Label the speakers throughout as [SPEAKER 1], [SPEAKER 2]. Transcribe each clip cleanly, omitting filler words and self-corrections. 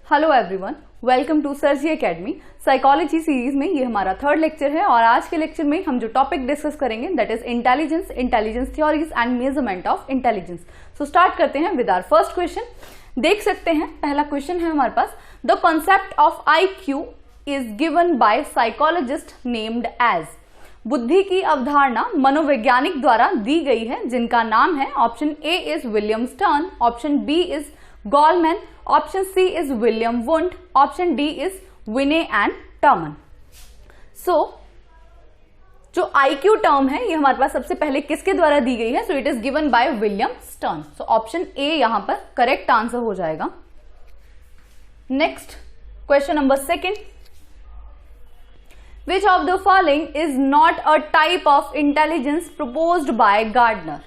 [SPEAKER 1] Hello everyone, welcome to Sarji academy. Psychology series में ये हमारा थर्ड लेक्चर है और आज के लेक्चर में हम जो टॉपिक डिस्कस करेंगे that is intelligence, intelligence theories and measurement of intelligence. So start करते हैं विद आवर फर्स्ट क्वेश्चन। देख सकते हैं पहला क्वेश्चन है हमारे पास, the concept of IQ is given by psychologist named as. बुद्धि की अवधारणा मनोवैज्ञानिक द्वारा दी गई है जिनका नाम है, option A is William Stern, option B is Goleman, option C is William Wundt, option D is विने एंड टर्मन। सो जो IQ टर्म है ये हमारे पास सबसे पहले किसके द्वारा दी गई है? So it is given by William Stern. So option A यहां पर करेक्ट आंसर हो जाएगा। Next question number second, which of the following is not a type of intelligence proposed by Gardner.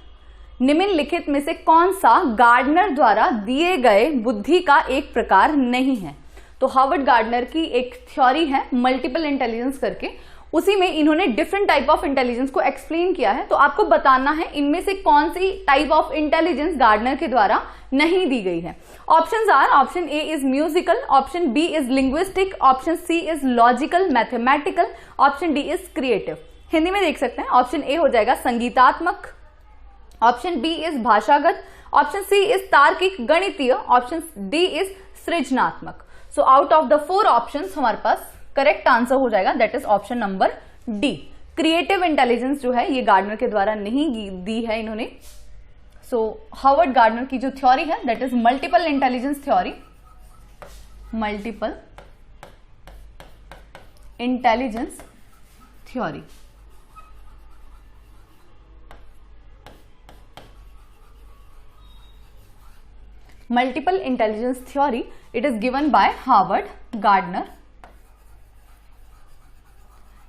[SPEAKER 1] निम्नलिखित में से कौन सा गार्डनर द्वारा दिए गए बुद्धि का एक प्रकार नहीं है? तो हार्वर्ड गार्डनर की एक थ्योरी है मल्टीपल इंटेलिजेंस करके, उसी में इन्होंने डिफरेंट टाइप ऑफ इंटेलिजेंस को एक्सप्लेन किया है। तो आपको बताना है इनमें से कौन सी टाइप ऑफ इंटेलिजेंस गार्डनर के द्वारा नहीं दी गई है। Options are, option A is musical, option B is linguistic, option C is logical mathematical, option D is creative. Hindi में देख सकते हैं, ऑप्शन ए हो जाएगा संगीतात्मक, ऑप्शन बी इज भाषागत, ऑप्शन सी इज तार्किक गणितीय, ऑप्शन डी इज सृजनात्मक। सो आउट ऑफ द 4 ऑप्शंस हमारे पास करेक्ट आंसर हो जाएगा that is option number D. Creative intelligence जो है ये गार्डनर के द्वारा नहीं दी है इन्होंने। सो हार्वर्ड गार्डनर की जो थ्योरी है that is multiple intelligence theory, multiple intelligence theory. Multiple intelligence theory it is given by Harvard gardener,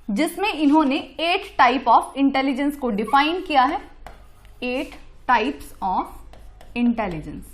[SPEAKER 1] जिसमें इन्होंने 8 टाइप ऑफ इंटेलिजेंस को डिफाइन किया है। 8 types of intelligence.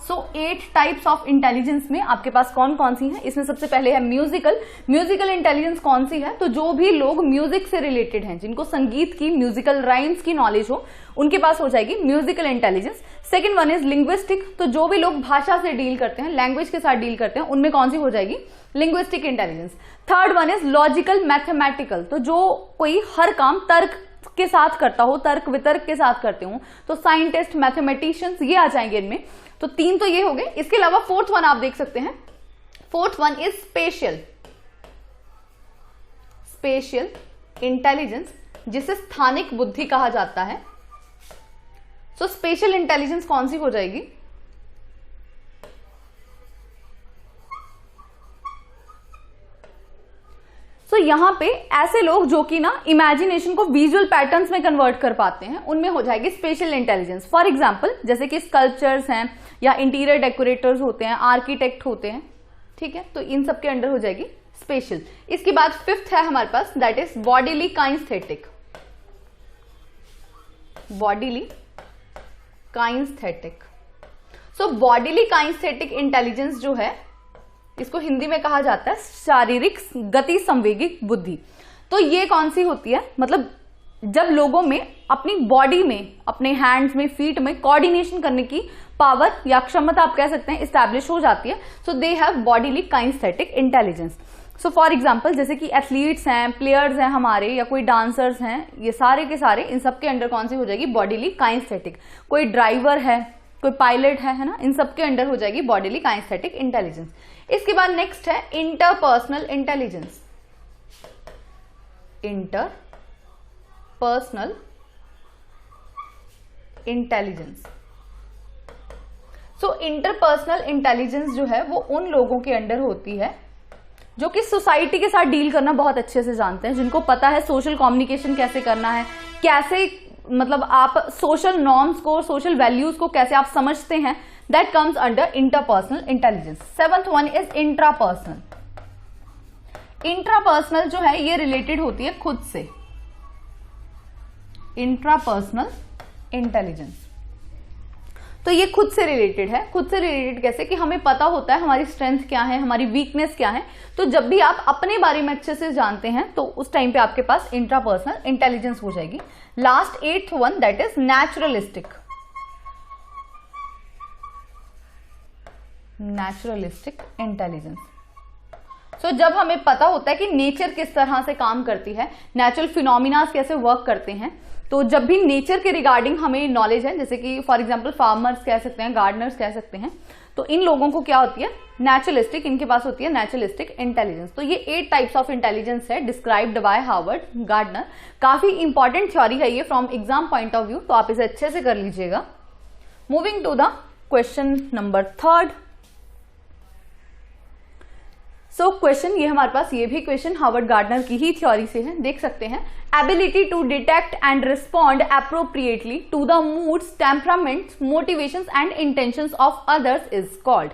[SPEAKER 1] So 8 types of intelligence में आपके पास कौन कौन सी है? इसमें सबसे पहले है म्यूजिकल। म्यूजिकल इंटेलिजेंस कौन सी है? तो जो भी लोग म्यूजिक से रिलेटेड हैं, जिनको संगीत की म्यूजिकल राइम्स की नॉलेज हो, उनके पास हो जाएगी musical intelligence. Second one is linguistic, तो जो भी लोग भाषा से डील करते हैं, लैंग्वेज के साथ डील करते हैं, उनमें कौन सी हो जाएगी? Linguistic intelligence. Third one is logical mathematical, तो जो कोई हर काम तर्क के साथ करता हो, तर्क वितर्क के साथ करते हो, तो साइंटिस्ट, मैथमेटिशियंस ये आ जाएंगे इनमें। तो 3 तो ये हो गए। इसके अलावा फोर्थ वन आप देख सकते हैं, fourth one is spatial, spatial intelligence, जिसे स्थानिक बुद्धि कहा जाता है। सो स्पेशल इंटेलिजेंस कौन सी हो जाएगी? तो यहां पे ऐसे लोग जो कि ना इमेजिनेशन को विजुअल पैटर्न्स में कन्वर्ट कर पाते हैं, उनमें हो जाएगी स्पेशल इंटेलिजेंस। फॉर एग्जांपल जैसे कि स्कल्पचर्स हैं या इंटीरियर डेकोरेटर्स होते हैं, आर्किटेक्ट होते हैं, ठीक है, तो इन सब के अंडर हो जाएगी स्पेशल। इसके बाद 5th है हमारे पास that is bodily kinesthetic, bodily kinesthetic. So bodily kinesthetic intelligence जो है इसको हिंदी में कहा जाता है शारीरिक गति संवेगिक बुद्धि। तो ये कौन सी होती है? मतलब जब लोगों में अपनी बॉडी में, अपने हैंड्स में, फीट में कोऑर्डिनेशन करने की पावर या क्षमता आप कह सकते हैं इस्टेब्लिश हो जाती है। So they have bodily kinesthetic intelligence. So for example जैसे कि एथलीट्स हैं, प्लेयर्स हैं हमारे, या कोई डांसर्स हैं, ये सारे के सारे इन सब के अंडर कौन सी हो जाएगी? Bodily kinaesthetic. कोई ड्राइवर है, कोई पायलट है ना, इन सब के अंडर हो जाएगी बॉडीली काइंस्थेटिक इंटेलिजेंस। इसके बाद नेक्स्ट है इंटरपर्सनल इंटेलिजेंस, इंटरपर्सनल इंटेलिजेंस। सो इंटरपर्सनल इंटेलिजेंस जो है वो उन लोगों के अंडर होती है जो कि सोसाइटी के साथ डील करना बहुत अच्छे से जानते हैं, जिनको पता है सोशल कम्युनिकेशन कैसे करना है, कैसे मतलब आप सोशल नॉर्म्स को, सोशल वैल्यूज को कैसे आप समझते हैं, that comes under interpersonal intelligence. 7th one is intrapersonal. Intrapersonal जो है ये रिलेटेड होती है खुद से, इंट्रापर्सनल इंटेलिजेंस। तो ये खुद से रिलेटेड है। खुद से रिलेटेड कैसे? कि हमें पता होता है हमारी स्ट्रेंथ क्या है, हमारी वीकनेस क्या है। तो जब भी आप अपने बारे में अच्छे से जानते हैं तो उस टाइम पे आपके पास इंट्रापर्सनल इंटेलिजेंस हो जाएगी। Last 8th one that is naturalistic. Naturalistic intelligence. So जब हमें पता होता है कि नेचर किस तरह से काम करती है, नेचुरल फिनोमिना कैसे वर्क करते हैं, तो जब भी नेचर के रिगार्डिंग हमें नॉलेज है, जैसे कि फॉर एग्जांपल फार्मर्स कह सकते हैं, गार्डनर्स कह सकते हैं, तो इन लोगों को क्या होती है, नेचुरलिस्टिक, इनके पास होती है नेचुरलिस्टिक इंटेलिजेंस। तो ये 8 टाइप्स ऑफ इंटेलिजेंस है डिस्क्राइब्ड बाय हार्वर्ड गार्डनर। काफी इंपॉर्टेंट थ्योरी है ये from exam point of view, तो आप इसे अच्छे से कर लीजिएगा। Moving to the question number 3। सो क्वेश्चन ये हमारे पास, ये भी क्वेश्चन हार्वर्ड गार्डनर की ही थ्योरी से है, देख सकते हैं। Ability to detect and respond appropriately to the moods, temperaments, motivations and intentions of others is called.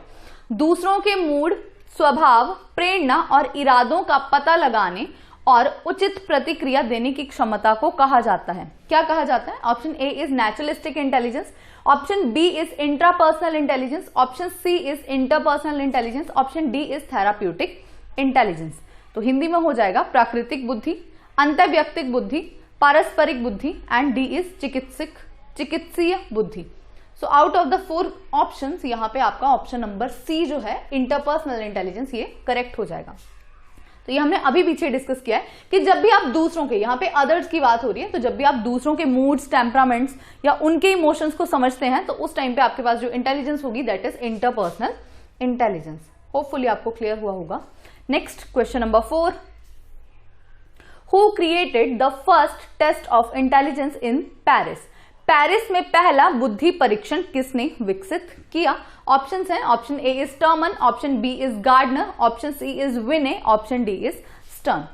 [SPEAKER 1] दूसरों के मूड, स्वभाव, प्रेरणा और इरादों का पता लगाने और उचित प्रतिक्रिया देने की क्षमता को कहा जाता है। क्या कहा जाता है? Option A is naturalistic intelligence, option B is intrapersonal intelligence, option C is interpersonal intelligence, option D is therapeutic intelligence. तो हिंदी में हो जाएगा प्राकृतिक बुद्धि, अंतर्व्यक्तिक बुद्धि, पारस्परिक बुद्धि एंड डी इज चिकित्सीय बुद्धि। So out of the 4 options यहाँ पे आपका ऑप्शन नंबर सी जो है इंटरपर्सनल इंटेलिजेंस, ये करेक्ट हो जाएगा। तो ये हमने अभी पीछे डिस्कस किया है कि जब भी आप दूसरों के, यहाँ पे अदर्स की बात हो रही है, तो जब भी आप दूसरों के मूड्स, टेम्परामेंट्स या उनके इमोशंस को समझते हैं, तो उस टाइम पे आपके पास जो इंटेलिजेंस होगी that is interpersonal intelligence. Hopefully आपको क्लियर हुआ होगा। Next question number 4। Who created the first test of intelligence in Paris? Paris में पहला बुद्धि परीक्षण किसने विकसित किया? ऑप्शंस हैं, option A is Terman, option B is Gardner, option C is विने, option D is Stern.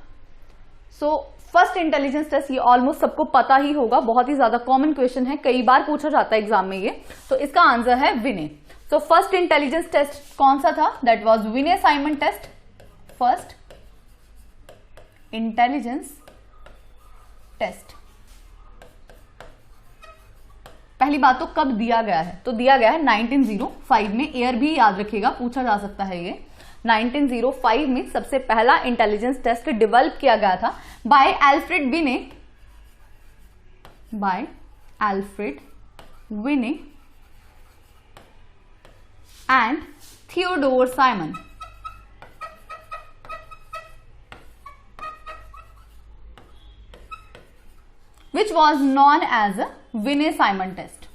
[SPEAKER 1] So first intelligence test, ये ऑलमोस्ट सबको पता ही होगा, बहुत ही ज्यादा कॉमन क्वेश्चन है, कई बार पूछा जाता है एग्जाम में ये। तो इसका आंसर है विने। सो फर्स्ट इंटेलिजेंस टेस्ट कौन सा था? दैट वाज विने Simon test. First intelligence test. पहली बात तो कब दिया गया है? तो दिया गया है 1905 में। ईयर भी याद रखिएगा, पूछा जा सकता है ये। 1905 में सबसे पहला इंटेलिजेंस टेस्ट डेवलप किया गया था बाय एल्फ्रेड विने and Theodore Simon. which was known as a Vinay-Simon test.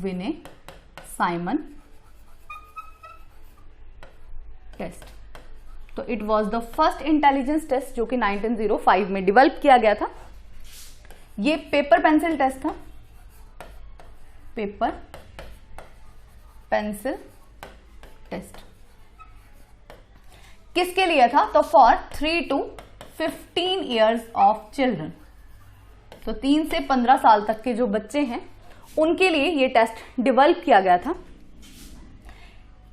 [SPEAKER 1] Vinay-Simon test. तो it was the first intelligence test जो कि 1905 में डेवलप किया गया था। ये पेपर पेंसिल टेस्ट था, पेपर पेंसिल टेस्ट। किसके लिए था? तो for 3 to 15 years of children. तो 3 से 15 साल तक के जो बच्चे हैं उनके लिए ये टेस्ट डेवलप किया गया था।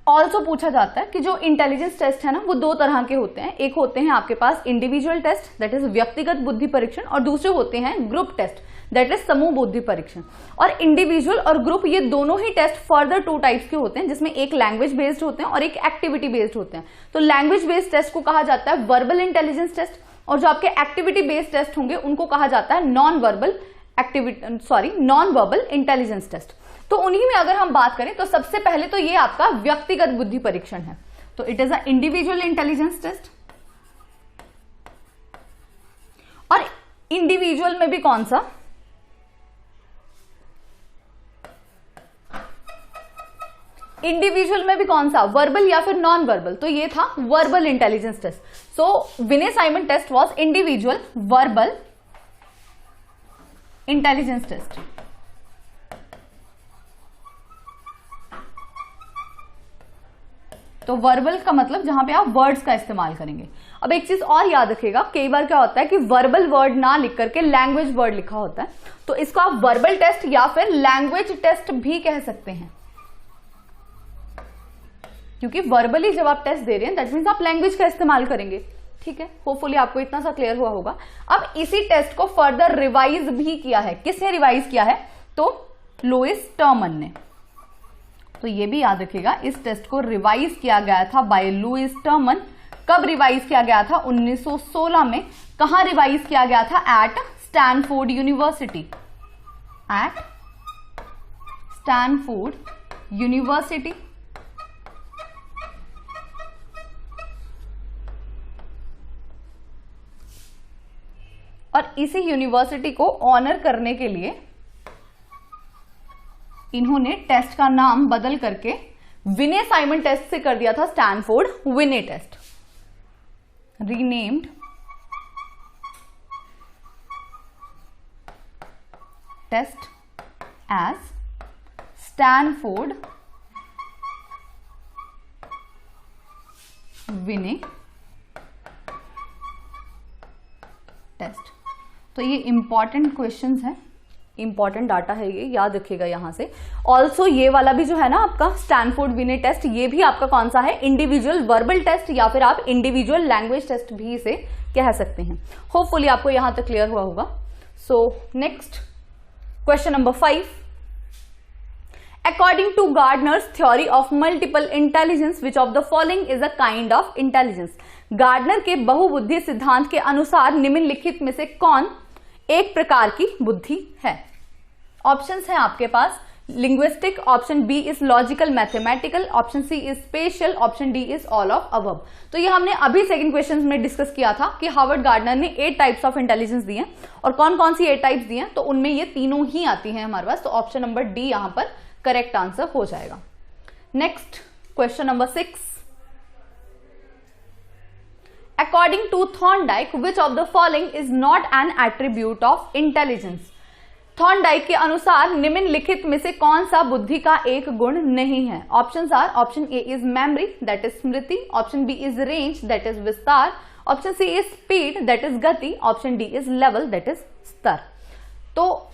[SPEAKER 1] ऑल्सो पूछा जाता है कि जो इंटेलिजेंस टेस्ट है ना, वो 2 तरह के होते हैं। एक होते हैं आपके पास इंडिविजुअल टेस्ट, दैट इज व्यक्तिगत बुद्धि परीक्षण, और दूसरे होते हैं ग्रुप टेस्ट, दैट इज समूह बुद्धि परीक्षण। और इंडिविजुअल और ग्रुप, ये दोनों ही टेस्ट फर्दर 2 टाइप्स के होते हैं, जिसमें एक लैंग्वेज बेस्ड होते हैं और एक एक्टिविटी बेस्ड होते हैं। तो लैंग्वेज बेस्ड टेस्ट को कहा जाता है वर्बल इंटेलिजेंस टेस्ट, और जो आपके एक्टिविटी बेस्ड टेस्ट होंगे उनको कहा जाता है नॉन वर्बल इंटेलिजेंस टेस्ट। तो उन्हीं में अगर हम बात करें तो सबसे पहले तो ये आपका व्यक्तिगत बुद्धि परीक्षण है, तो it is a individual intelligence test. और इंडिविजुअल में भी कौन सा? इंडिविजुअल में भी कौन सा? वर्बल या फिर नॉन वर्बल? तो ये था वर्बल इंटेलिजेंस टेस्ट। सो विने Simon test was individual verbal intelligence test. तो वर्बल का मतलब जहां पे आप वर्ड्स का इस्तेमाल करेंगे। अब एक चीज और याद रखिएगा, कई बार क्या होता है कि वर्बल वर्ड ना लिख करके लैंग्वेज वर्ड लिखा होता है, तो इसको आप वर्बल टेस्ट या फिर लैंग्वेज टेस्ट भी कह सकते हैं, क्योंकि वर्बली जब आप टेस्ट दे रहे हैं दैट मीन्स आप लैंग्वेज का इस्तेमाल करेंगे। ठीक है, होपफुली आपको इतना सा क्लियर हुआ होगा। अब इसी टेस्ट को फर्दर रिवाइज भी किया है। किसने रिवाइज किया है? तो लुईस टर्मन ने। तो ये भी याद रखिएगा, इस टेस्ट को रिवाइज किया गया था बाय लुईस टर्मन। कब रिवाइज किया गया था? 1916 में। कहां रिवाइज किया गया था? At Stanford University. At Stanford University और इसी यूनिवर्सिटी को ऑनर करने के लिए इन्होंने टेस्ट का नाम बदल करके विने साइमन टेस्ट से कर दिया था स्टैनफोर्ड विने test, renamed test as Stanford विने टेस्ट। तो ये इंपॉर्टेंट क्वेश्चंस है, इंपॉर्टेंट डाटा है, ये याद रखिएगा यहां से। ऑल्सो ये वाला भी जो है ना आपका स्टैनफोर्ड विने टेस्ट, ये भी आपका कौन सा है, इंडिविजुअल वर्बल टेस्ट या फिर आप इंडिविजुअल लैंग्वेज टेस्ट भी इसे कह सकते हैं। होपफुली आपको यहां तक क्लियर हुआ होगा। So next question number 5, According to Gardner's theory of multiple intelligence, which of the following is a kind of intelligence? Gardner के बहुबुद्धि सिद्धांत के अनुसार निम्नलिखित में से कौन एक प्रकार की बुद्धि है? ऑप्शंस हैं आपके पास, linguistic, option B is logical mathematical, option C is spatial, option D is all of above. तो ये हमने अभी सेकंड क्वेश्चन में डिस्कस किया था कि हार्वर्ड गार्डनर ने 8 टाइप्स ऑफ इंटेलिजेंस दिए हैं, और कौन कौन सी 8 टाइप्स दिए हैं, तो उनमें ये तीनों ही आती हैं हमारे पास। तो ऑप्शन नंबर डी यहां पर करेक्ट आंसर हो जाएगा। Next question number 6, according to Thorndike which of the following is not an attribute of intelligence? Thorndike के अनुसार निम्नलिखित में से कौन सा बुद्धि का एक गुण नहीं है? Options are, option A is memory that is स्मृति, option B is range that is विस्तार, option C is speed that is गति, option D is level that is स्तर। तो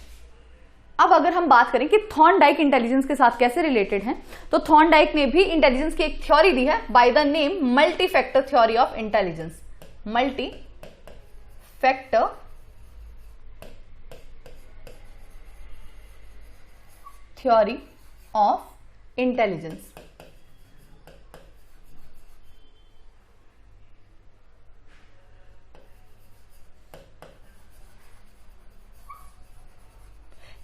[SPEAKER 1] अब अगर हम बात करें कि थॉर्नडाइक इंटेलिजेंस के साथ कैसे रिलेटेड है, तो थॉर्नडाइक ने भी इंटेलिजेंस की एक थ्योरी दी है by the name multi factor theory of intelligence. Multi factor theory of intelligence.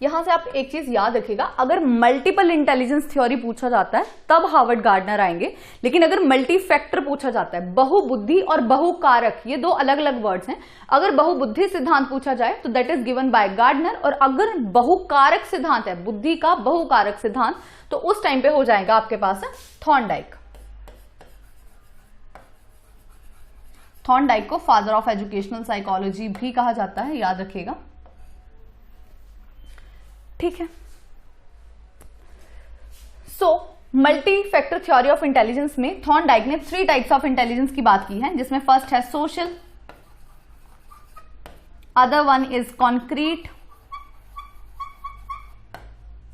[SPEAKER 1] यहां से आप एक चीज याद रखिएगा, अगर मल्टीपल इंटेलिजेंस थ्योरी पूछा जाता है तब हार्वर्ड गार्डनर आएंगे, लेकिन अगर मल्टी फैक्टर पूछा जाता है, बहुबुद्धि और बहुकारक, ये दो अलग अलग वर्ड्स हैं। अगर बहुबुद्धि सिद्धांत पूछा जाए तो that is given by Gardner, और अगर बहुकारक सिद्धांत है, बुद्धि का बहुकारक सिद्धांत, तो उस टाइम पे हो जाएगा आपके पास थॉर्नडाइक। थॉर्नडाइक को फादर ऑफ एजुकेशनल साइकोलॉजी भी कहा जाता है, याद रखिएगा, ठीक है। So multi factor theory of intelligence में थॉर्नडाइक ने 3 टाइप्स ऑफ इंटेलिजेंस की बात की है, जिसमें फर्स्ट है social, other one is concrete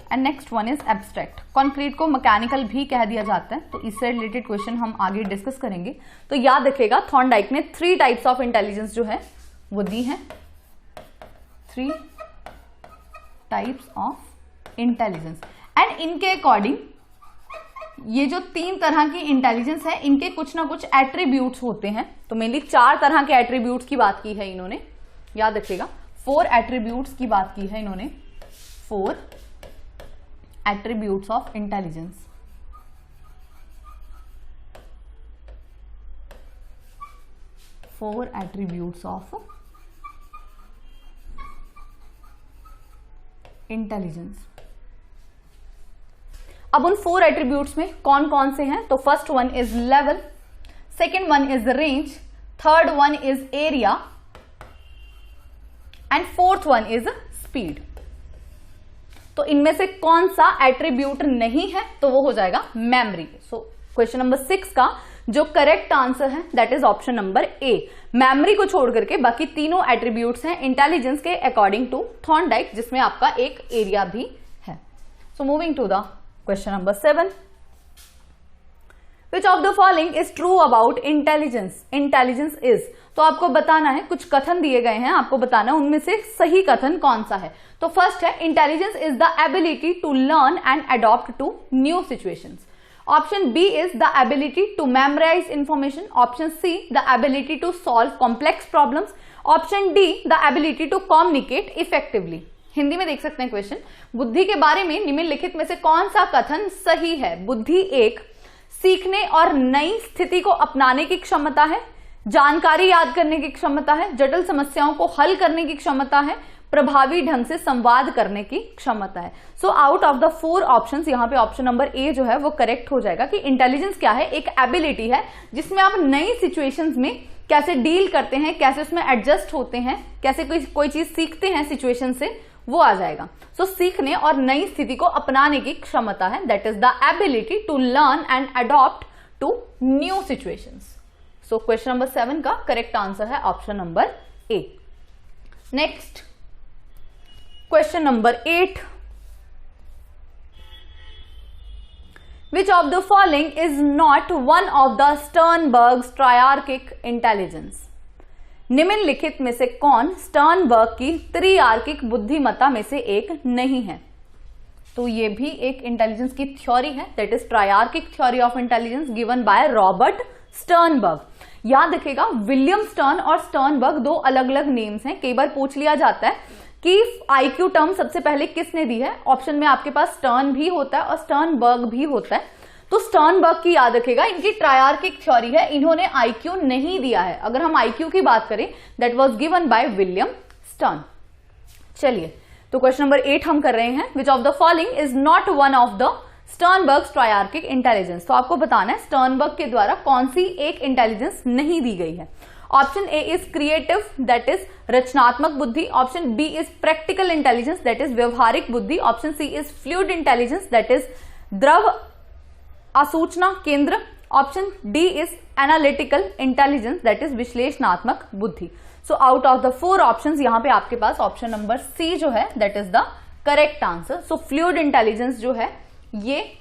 [SPEAKER 1] and next one is abstract. Concrete को मैकेनिकल भी कह दिया जाता है, तो इससे रिलेटेड क्वेश्चन हम आगे डिस्कस करेंगे। तो याद रखिएगा थॉर्नडाइक ने 3 टाइप्स ऑफ इंटेलिजेंस जो है वो दी है, 3 टाइप्स ऑफ इंटेलिजेंस, एंड इनके अकॉर्डिंग ये जो 3 तरह की इंटेलिजेंस है, इनके कुछ ना कुछ एट्रीब्यूट्स होते हैं। तो मेनली 4 तरह के एट्रीब्यूट्स की बात की है इन्होंने, याद रखिएगा 4 एट्रीब्यूट्स की बात की है इन्होंने, 4 attributes of intelligence. Four attributes of intelligence. अब उन 4 एट्रीब्यूट्स में कौन कौन से हैं, तो first one is level, second one is range, third one is area and fourth one is speed. तो इनमें से कौन सा एट्रीब्यूट नहीं है, तो वो हो जाएगा मेमोरी। सो क्वेश्चन नंबर 6 का जो करेक्ट आंसर है that is option number A. Memory को छोड़ करके बाकी तीनों एट्रीब्यूट्स हैं इंटेलिजेंस के अकॉर्डिंग टू थॉर्नडाइक, जिसमें आपका एक एरिया भी है। So moving to the question number 7, which of the following is true about intelligence? Intelligence is, तो आपको बताना है, कुछ कथन दिए गए हैं, आपको बताना है उनमें से सही कथन कौन सा है। तो फर्स्ट है intelligence is the ability to learn and adopt to new situations. Option B is the ability to memorise information, option C the ability to solve complex problems, option D the ability to communicate effectively. Hindi में देख सकते हैं question, बुद्धि के बारे में निम्नलिखित में से कौन सा कथन सही है? बुद्धि एक सीखने और नई स्थिति को अपनाने की क्षमता है, जानकारी याद करने की क्षमता है, जटिल समस्याओं को हल करने की क्षमता है, प्रभावी ढंग से संवाद करने की क्षमता है। सो आउट ऑफ द 4 ऑप्शंस यहाँ पे ऑप्शन नंबर ए जो है वो करेक्ट हो जाएगा कि इंटेलिजेंस क्या है, एक एबिलिटी है जिसमें आप नई सिचुएशंस में कैसे डील करते हैं, कैसे उसमें एडजस्ट होते हैं, कैसे कोई चीज सीखते हैं सिचुएशन से, वो आ जाएगा। सो सीखने और नई स्थिति को अपनाने की क्षमता है, that is the ability to learn and adopt to new situations. So question number 7 का करेक्ट आंसर है option number A. Next question number 8, which of the following is not one of the Sternberg's triarchic intelligence? निम्नलिखित में से कौन Sternberg की त्रिआर्किक बुद्धिमत्ता में से एक नहीं है? तो ये भी एक इंटेलिजेंस की थ्योरी है, that is triarchic theory of intelligence given by Robert Sternberg. याद रखिएगा विलियम स्टर्न और स्टर्नबर्ग 2 अलग अलग नेम्स हैं। कई बार पूछ लिया जाता है कि आईक्यू टर्म सबसे पहले किसने दी है, ऑप्शन में आपके पास स्टर्न भी होता है और स्टर्नबर्ग भी होता है। तो स्टर्नबर्ग की याद रखेगा, इनकी ट्रायआर्किक थ्योरी है, इन्होंने आईक्यू नहीं दिया है। अगर हम आईक्यू की बात करें that was given by William Stern. चलिए तो क्वेश्चन नंबर 8 हम कर रहे हैं, which of the following is not one of the Sternberg's triarchic intelligence. तो आपको बताना है स्टर्नबर्ग के द्वारा कौन सी एक इंटेलिजेंस नहीं दी गई है। Option A is creative, that is रचनात्मक बुद्धि। Option B is practical intelligence, that is व्यवहारिक बुद्धि। Option C is fluid intelligence, that is द्रव आसूचना केंद्र। Option D is analytical intelligence, that is विश्लेषणात्मक बुद्धि। So out of the 4 options यहां पे आपके पास ऑप्शन नंबर सी जो है that is the correct answer. So fluid intelligence जो है ये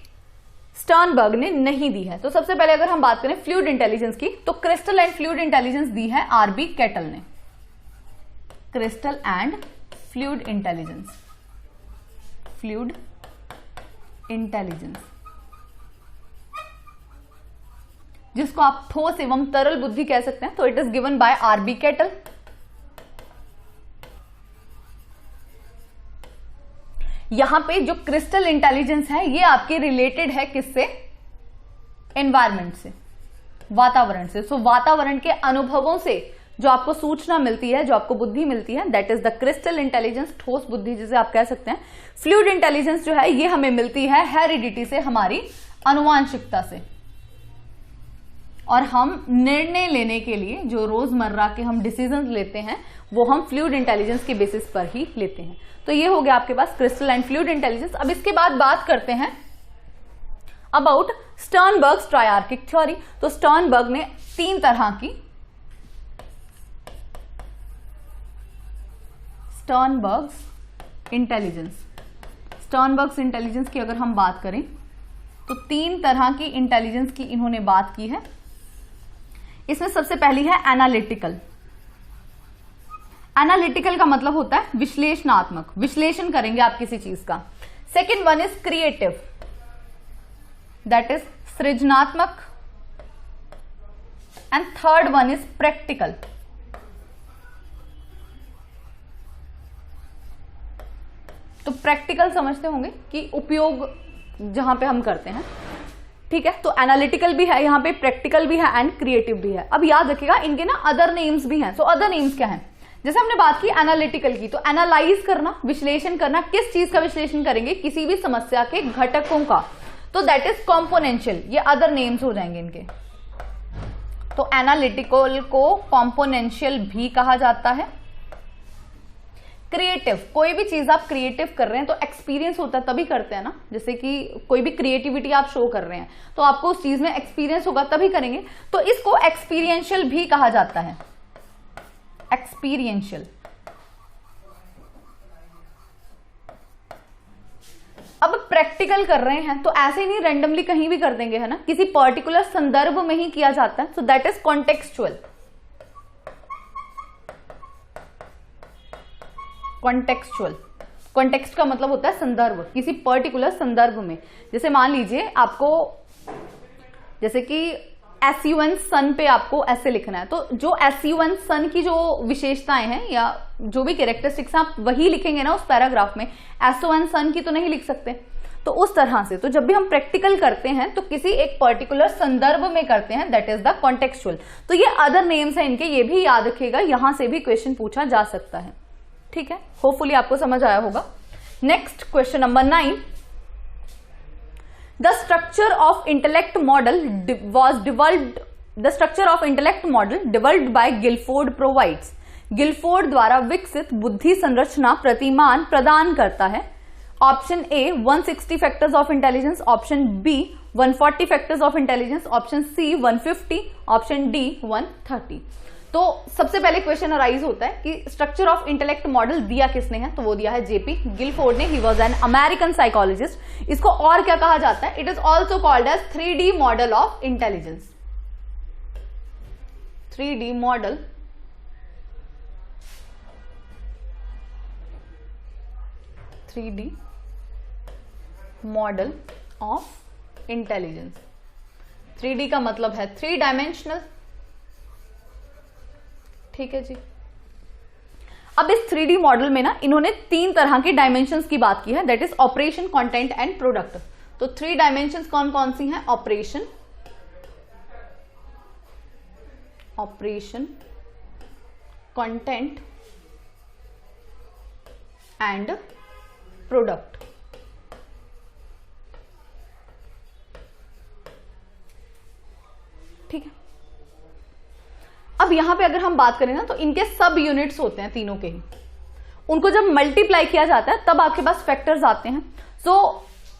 [SPEAKER 1] स्टर्नबर्ग ने नहीं दी है। तो सबसे पहले अगर हम बात करें फ्लूइड इंटेलिजेंस की, तो क्रिस्टल एंड फ्लूइड इंटेलिजेंस दी है आरबी कैटल ने। Crystal and fluid intelligence, fluid intelligence जिसको आप ठोस एवं तरल बुद्धि कह सकते हैं, तो it is given by RB Cattell. यहां पे जो क्रिस्टल इंटेलिजेंस है ये आपके रिलेटेड है किससे? एनवायरमेंट से, वातावरण से। सो वातावरण के अनुभवों से जो आपको सूचना मिलती है, जो आपको बुद्धि मिलती है, that is the crystal intelligence, ठोस बुद्धि जिसे आप कह सकते हैं। फ्लूइड इंटेलिजेंस जो है ये हमें मिलती है हेरिडिटी से, हमारी आनुवांशिकता से। और हम निर्णय लेने के लिए जो रोजमर्रा के हम डिसीजन लेते हैं वो हम फ्लूइड इंटेलिजेंस के बेसिस पर ही लेते हैं। तो ये हो गया आपके पास क्रिस्टल एंड फ्लूइड इंटेलिजेंस। अब इसके बाद बात करते हैं अबाउट स्टर्नबर्ग्स ट्रायआर्किक थ्योरी। तो स्टर्नबर्ग ने 3 तरह की स्टर्नबर्ग्स इंटेलिजेंस की अगर हम बात करें तो 3 तरह की इंटेलिजेंस की इन्होंने बात की है। इसमें सबसे पहली है एनालिटिकल। एनालिटिकल का मतलब होता है विश्लेषणात्मक, विश्लेषण करेंगे आप किसी चीज का। Second one is creative, that is सृजनात्मक। And third one is practical. तो प्रैक्टिकल समझते होंगे कि उपयोग जहां पे हम करते हैं, ठीक है। तो एनालिटिकल भी है यहां पे, प्रैक्टिकल भी है एंड क्रिएटिव भी है। अब याद रखिएगा इनके ना अदर नेम्स भी हैं। सो अदर नेम्स क्या हैं? जैसे हमने बात की एनालिटिकल की, तो एनालाइज करना, विश्लेषण करना। किस चीज का विश्लेषण करेंगे? किसी भी समस्या के घटकों का। तो दैट इज कॉम्पोनेंशियल, ये अदर नेम्स हो जाएंगे इनके। तो एनालिटिकल को कॉम्पोनेंशियल भी कहा जाता है। क्रिएटिव, कोई भी चीज आप क्रिएटिव कर रहे हैं तो एक्सपीरियंस होता है तभी करते हैं ना। जैसे कि कोई भी क्रिएटिविटी आप शो कर रहे हैं तो आपको उस चीज में एक्सपीरियंस होगा तभी करेंगे, तो इसको एक्सपीरियंशियल भी कहा जाता है। एक्सपीरियंशियल। अब प्रैक्टिकल कर रहे हैं तो ऐसे ही नहीं रैंडमली कहीं भी कर देंगे, है ना, किसी पर्टिकुलर संदर्भ में ही किया जाता है। So that is contextual. Contextual, context का मतलब होता है संदर्भ, किसी पर्टिकुलर संदर्भ में। जैसे मान लीजिए आपको, जैसे कि SU1 सन पे आपको ऐसे लिखना है, तो जो SU1 सन की जो विशेषताएं हैं या जो भी कैरेक्टरिस्टिक्स आप वही लिखेंगे ना उस पैराग्राफ में। SO1 सन की तो नहीं लिख सकते। तो उस तरह से, तो जब भी हम प्रैक्टिकल करते हैं तो किसी एक पर्टिकुलर संदर्भ में करते हैं, दैट इज द कॉन्टेक्चुअल। तो ये अदर नेम्स हैं इनके, ये भी याद रखिएगा, यहां से भी क्वेश्चन पूछा जा सकता है। ठीक है, होपफुली आपको समझ आया होगा। Next question number 9, the structure of intellect model was developed, the structure of intellect model developed by Guilford provides, Guilford द्वारा विकसित बुद्धि संरचना प्रतिमान प्रदान करता है। Option A 160 factors of intelligence, option B 140 factors of intelligence, option C 150, option D 130। तो सबसे पहले क्वेश्चन अराइज होता है कि स्ट्रक्चर ऑफ इंटेलेक्ट मॉडल दिया किसने है, तो वो दिया है जेपी गिलफोर्ड ने। He was an American psychologist. इसको और क्या कहा जाता है, it is also called as 3D model of intelligence. 3D model model of intelligence. 3D का मतलब है 3 डायमेंशनल। ठीक है जी। अब इस 3D मॉडल में ना इन्होंने 3 तरह के डायमेंशंस की बात की है, that is operation, content and product. तो 3 डायमेंशंस कौन कौन सी हैं, ऑपरेशन, कंटेंट एंड प्रोडक्ट। ठीक है। अब यहां पे अगर हम बात करें ना तो इनके सब यूनिट्स होते हैं तीनों के ही, उनको जब मल्टीप्लाई किया जाता है तब आपके पास फैक्टर्स आते हैं। सो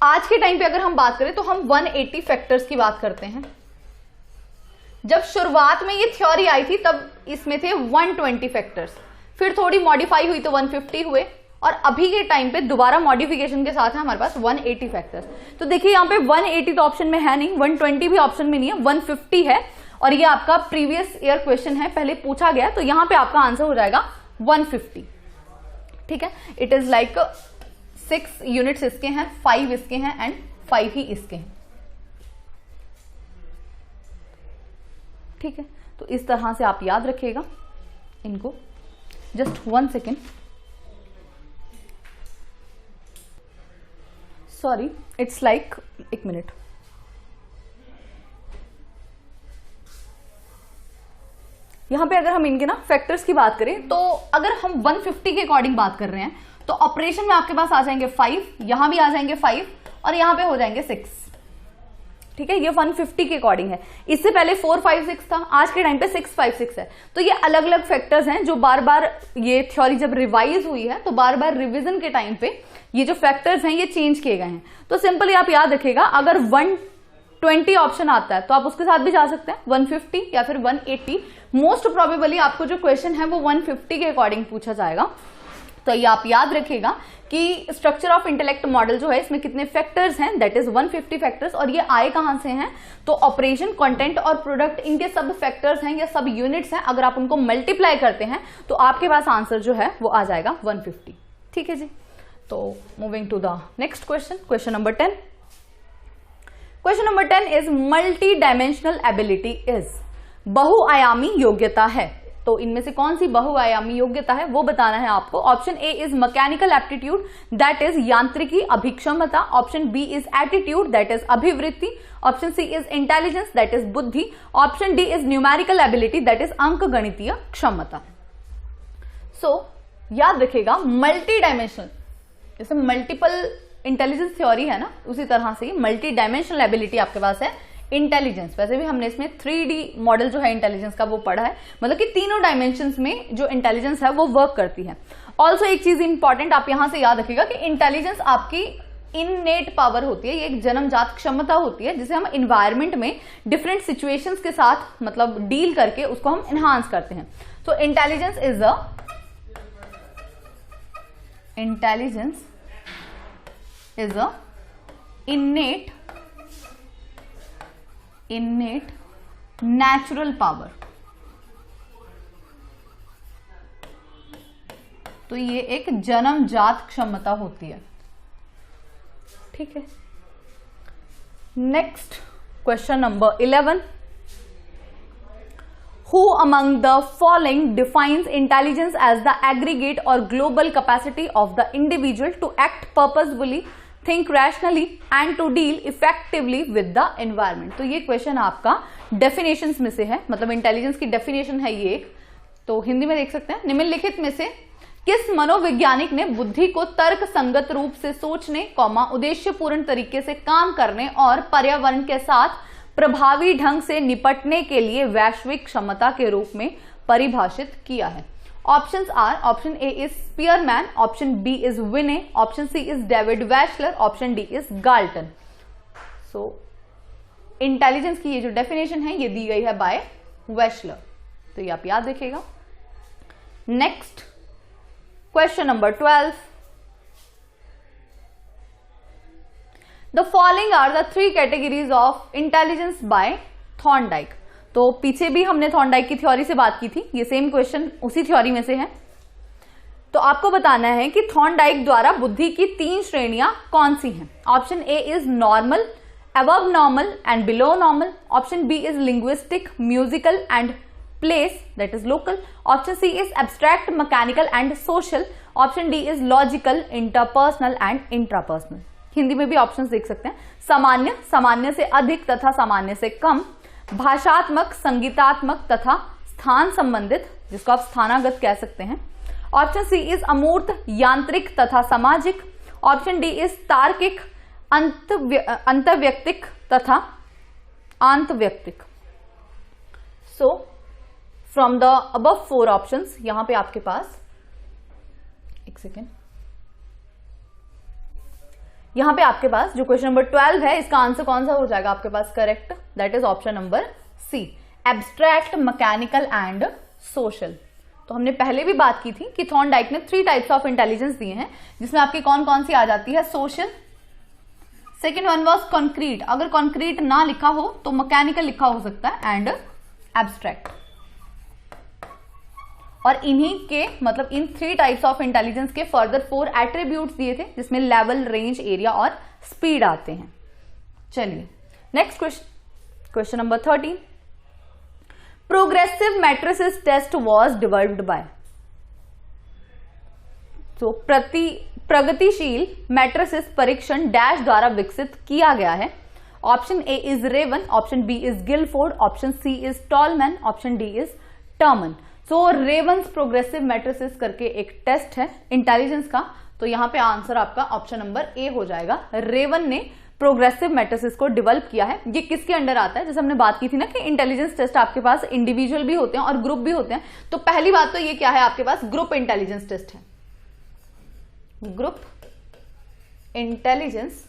[SPEAKER 1] आज के टाइम पे अगर हम बात करें तो हम 180 फैक्टर्स की बात करते हैं। जब शुरुआत में ये थ्योरी आई थी तब इसमें थे 120 फैक्टर्स, फिर थोड़ी मॉडिफाई हुई तो 150 हुए, और अभी के टाइम पे दोबारा मॉडिफिकेशन के साथ है हमारे पास 180 फैक्टर्स। तो देखिए यहाँ पे 180 तो ऑप्शन में है नहीं, 120 भी ऑप्शन में नहीं है, 150 है, और ये आपका प्रीवियस ईयर क्वेश्चन है, पहले पूछा गया, तो यहां पे आपका आंसर हो जाएगा 150। ठीक है, इट इज लाइक 6 यूनिट्स इसके हैं, 5 इसके हैं एंड 5 ही इसके हैं। ठीक है, तो इस तरह से आप याद रखिएगा इनको। Just 1 second, sorry, it's like 1 minute. यहां पे अगर हम इनके ना फैक्टर्स की बात करें तो अगर हम 150 के अकॉर्डिंग बात कर रहे हैं तो ऑपरेशन में आपके पास आ जाएंगे 5, यहां भी आ जाएंगे 5 और यहां पे हो जाएंगे 6। ठीक है, ये 150 के अकॉर्डिंग है। इससे पहले 4, 5, 6 था, आज के टाइम पे 6, 5, 6 है। तो ये अलग अलग फैक्टर्स हैं जो बार बार, ये थ्योरी जब रिवाइज हुई है तो बार बार रिविजन के टाइम पे ये जो फैक्टर्स हैं ये चेंज किए गए हैं। तो सिंपली आप याद रखिएगा, अगर 120 ऑप्शन आता है तो आप उसके साथ भी जा सकते हैं, 150 या फिर 180। मोस्ट प्रोबेबली आपको जो क्वेश्चन है वो 150 के अकॉर्डिंग पूछा जाएगा। तो ये आप याद रखिएगा कि स्ट्रक्चर ऑफ इंटेलेक्ट मॉडल जो है इसमें कितने फैक्टर्स हैं, दैट इज 150 फैक्टर्स। और ये आए कहां से हैं, तो ऑपरेशन, कंटेंट और प्रोडक्ट, इनके सब फैक्टर्स हैं या सब यूनिट्स हैं। अगर आप उनको मल्टीप्लाई करते हैं तो आपके पास आंसर जो है वो आ जाएगा 150। ठीक है जी। तो moving to the next question, question number 10। Question number 10 is multi dimensional ability is, बहुआयामी योग्यता है। तो इनमें से कौन सी बहुआयामी योग्यता है वो बताना है आपको। Option A is mechanical aptitude, that is यांत्रिकी अभिक्षमता। Option B is attitude, that is अभिवृत्ति। Option C is intelligence, that is बुद्धि। Option D is numerical ability, that is अंक गणितीय क्षमता। सो याद रखिएगा, मल्टी डायमेंशनल, जैसे मल्टीपल इंटेलिजेंस थ्योरी है ना, उसी तरह से मल्टी डायमेंशनल एबिलिटी आपके पास है इंटेलिजेंस। वैसे भी हमने इसमें 3D मॉडल जो है इंटेलिजेंस का वो पढ़ा है, मतलब कि तीनों डायमेंशंस में जो इंटेलिजेंस है वो वर्क करती है। ऑल्सो एक चीज इंपॉर्टेंट आप यहां से याद रखिएगा कि इंटेलिजेंस आपकी इननेट पावर होती है, ये एक जन्मजात क्षमता होती है जिसे हम इन्वायरमेंट में डिफरेंट सिचुएशंस के साथ मतलब डील करके उसको हम एनहांस करते हैं। तो intelligence is a innate natural power. तो ये एक जन्मजात क्षमता होती है। ठीक है, next question number 11। Who among the following defines intelligence as the aggregate or global capacity of the individual to act purposefully think rationally and to deal effectively with the environment। तो ये क्वेश्चन आपका definitions में से है, मतलब intelligence की definition है ये। तो हिंदी में देख सकते हैं, निम्नलिखित में से किस मनोवैज्ञानिक ने बुद्धि को तर्क संगत रूप से सोचने, उद्देश्यपूर्ण तरीके से काम करने और पर्यावरण के साथ प्रभावी ढंग से निपटने के लिए वैश्विक क्षमता के रूप में परिभाषित किया है? Options are, option A is Spearman, option B is विने, option C is David Wechsler, option D is Galton. So intelligence की ये जो डेफिनेशन है ये दी गई है बाय वैशलर, तो ये आप याद रखिएगा। Next question number 12, the following are the 3 categories of intelligence by Thorndike. तो पीछे भी हमने थॉर्नडाइक की थ्योरी से बात की थी, ये सेम क्वेश्चन उसी थ्योरी में से है। तो आपको बताना है कि थॉर्नडाइक द्वारा बुद्धि की 3 श्रेणियां कौन सी हैं। Option A is normal, above normal and below normal, option B is linguistic, musical and place that is local, option C is abstract, mechanical and social, option D is logical, interpersonal and intrapersonal. Hindi में भी options देख सकते हैं, सामान्य, सामान्य से अधिक तथा सामान्य से कम, भाषात्मक, संगीतात्मक तथा स्थान संबंधित, जिसको आप स्थानागत कह सकते हैं, ऑप्शन सी इज अमूर्त, यांत्रिक तथा सामाजिक, ऑप्शन डी इज तार्किक, अंतर्व्यक्तिक तथा आंतव्यक्तिक। So from the above 4 options, यहां पे आपके पास एक सेकेंड, यहां पे आपके पास जो क्वेश्चन नंबर 12 है, इसका आंसर कौन सा हो जाएगा आपके पास correct? That is option number C, abstract, mechanical and social. तो हमने पहले भी बात की थी कि थॉर्नडाइक ने 3 टाइप्स ऑफ इंटेलिजेंस दिए हैं, जिसमें आपकी कौन कौन सी आ जाती है? Social, second one was concrete, अगर कॉन्क्रीट ना लिखा हो तो मैकेनिकल लिखा हो सकता है, एंड एब्स्ट्रैक्ट। और इन्हीं के मतलब इन 3 टाइप्स ऑफ इंटेलिजेंस के फर्दर 4 एट्रीब्यूट्स दिए थे, जिसमें लेवल, रेंज, एरिया और स्पीड आते हैं। चलिए next question number 13, progressive matrices test was developed by. तो प्रगतिशील मैट्रिसेस परीक्षण डैश द्वारा विकसित किया गया है। Option A is Raven, option B is Guilford, option C is Tolman, option D is Terman. So Raven's progressive matrices करके एक टेस्ट है इंटेलिजेंस का, तो यहां पे आंसर आपका ऑप्शन नंबर ए हो जाएगा। रेवन ने प्रोग्रेसिव मैट्रिसेस को डेवलप किया है। ये किसके अंडर आता है? जैसे हमने बात की थी ना कि इंटेलिजेंस टेस्ट आपके पास इंडिविजुअल भी होते हैं और ग्रुप भी होते हैं। तो पहली बात तो ये क्या है, आपके पास ग्रुप इंटेलिजेंस टेस्ट है, ग्रुप इंटेलिजेंस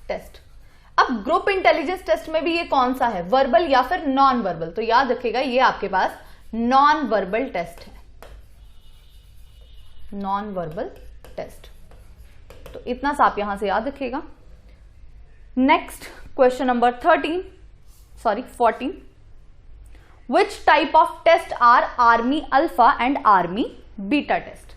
[SPEAKER 1] टेस्ट। अब ग्रुप इंटेलिजेंस टेस्ट में भी ये कौन सा है, वर्बल या फिर नॉन वर्बल? तो याद रखिएगा ये आपके पास नॉन वर्बल टेस्ट है, नॉन वर्बल टेस्ट। तो इतना सा आप यहां से याद रखिएगा। Next question number 14, which type of test are army alpha and army beta test?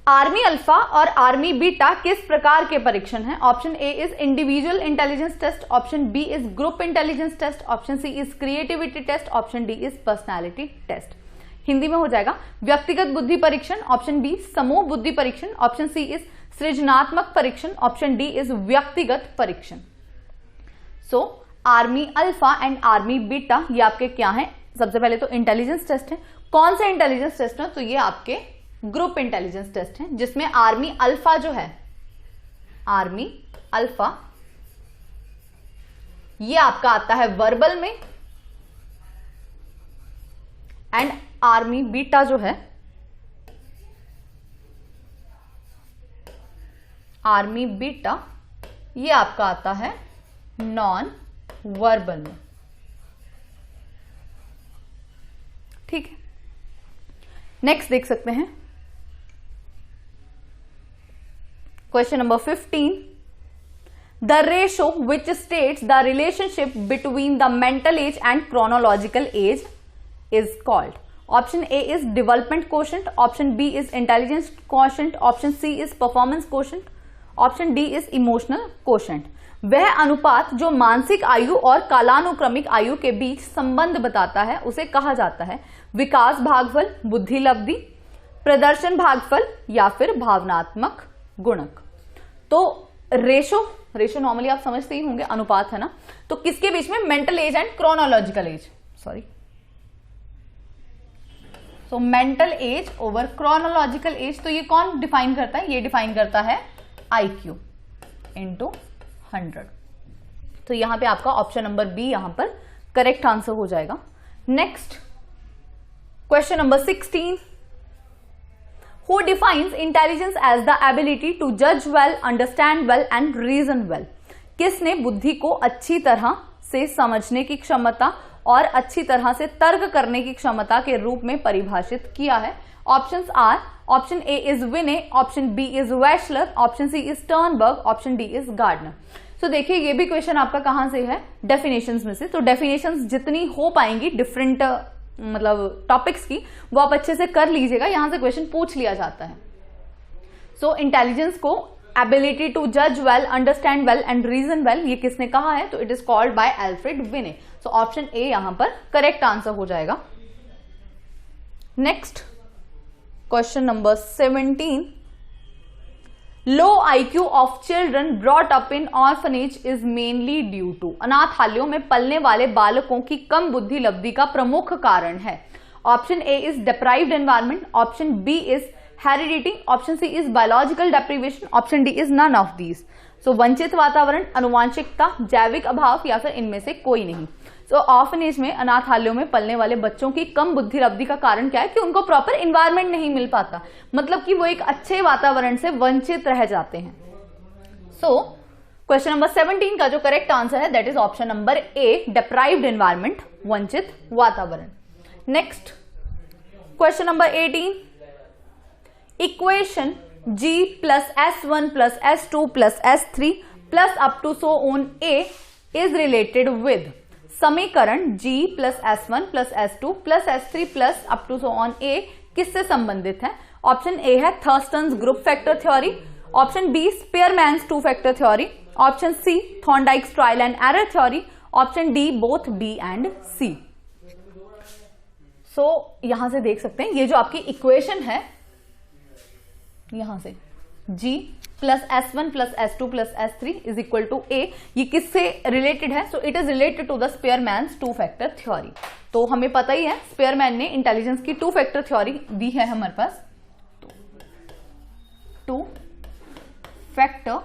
[SPEAKER 1] Army alpha और आर्मी बीटा किस प्रकार के परीक्षण हैं? Option A is individual intelligence test, option B is group intelligence test, option C is creativity test, option D is personality test. Hindi में हो जाएगा व्यक्तिगत बुद्धि परीक्षण, ऑप्शन बी समूह बुद्धि परीक्षण, ऑप्शन सी इज सृजनात्मक परीक्षण, ऑप्शन डी इज व्यक्तिगत परीक्षण। So army alpha and army beta ये आपके क्या है? सबसे पहले तो इंटेलिजेंस टेस्ट है। कौन सा इंटेलिजेंस टेस्ट है? तो ये आपके ग्रुप इंटेलिजेंस टेस्ट है, जिसमें आर्मी अल्फा जो है, आर्मी अल्फा ये आपका आता है वर्बल में, एंड आर्मी बीटा जो है, आर्मी बीटा ये आपका आता है नॉन वर्बल में। ठीक है, नेक्स्ट देख सकते हैं question number 15, the ratio which states the relationship between the mental age and chronological age is called. Option A is development quotient, option B is intelligence quotient, option C is performance quotient, option D is emotional quotient. वह अनुपात जो मानसिक आयु और कालानुक्रमिक आयु के बीच संबंध बताता है उसे कहा जाता है विकास भागफल, बुद्धि लब्धि, प्रदर्शन भागफल या फिर भावनात्मक गुणक। तो रेशो नॉर्मली आप समझते ही होंगे, अनुपात है ना, तो किसके बीच में? Mental age and chronological as, sorry, so mental as over chronological age. तो ये कौन डिफाइन करता है? ये डिफाइन करता है IQ इंटू 100। तो यहां पे आपका ऑप्शन नंबर बी यहां पर करेक्ट आंसर हो जाएगा। Next question number 16, Who defines intelligence as the ability to judge well, understand well and reason well? किसने बुद्धि को अच्छी तरह से समझने की क्षमता और अच्छी तरह से तर्क करने की क्षमता के रूप में परिभाषित किया है? Options are, option A is विने, option B is Wechsler, option C is Sternberg, option D is Gardner. तो देखिए ये भी क्वेश्चन आपका कहां से है? डेफिनेशंस में से। तो डेफिनेशंस जितनी हो पाएंगी डिफरेंट मतलब टॉपिक्स की, वो आप अच्छे से कर लीजिएगा, यहां से क्वेश्चन पूछ लिया जाता है। सो इंटेलिजेंस को एबिलिटी टू जज well, understand well and reason well, ये किसने कहा है? तो it is called by Alfred विने। सो ऑप्शन ए यहां पर करेक्ट आंसर हो जाएगा। Next question number 17, low IQ of children brought up in orphanage is mainly due to. अनाथालयों में पलने वाले बालकों की कम बुद्धि लब्धि का प्रमुख कारण है। Option A is deprived environment, option B is heredity, option C is biological deprivation, option D is none of these. So वंचित वातावरण, अनुवांशिकता, जैविक अभाव या फिर इनमें से कोई नहीं। सो ऑर्फनेज में, अनाथालयों में पलने वाले बच्चों की कम बुद्धि लब्धि का कारण क्या है? कि उनको प्रॉपर एनवायरनमेंट नहीं मिल पाता, मतलब कि वो एक अच्छे वातावरण से वंचित रह जाते हैं। सो क्वेश्चन नंबर 17 का जो करेक्ट आंसर है that is option number A, deprived environment, वंचित वातावरण। Next question number 18, equation G plus S1 plus S2 plus S3 plus up to so on A is related with. समीकरण G plus S1 plus S2 plus S3 plus up to so on A किससे संबंधित है? Option A है Thurstone's group factor theory, option B Spearman's two factor theory, option C थॉर्नडाइक्स trial and error theory, option D both B and C. So यहां से देख सकते हैं ये जो आपकी इक्वेशन है, यहां से G plus S1 plus S2 plus S3 is equal to A, ये किससे रिलेटेड है? So it is related to the Spearman's two factor theory. तो हमें पता ही है स्पीयरमैन ने इंटेलिजेंस की टू फैक्टर थ्योरी दी है हमारे पास, two factor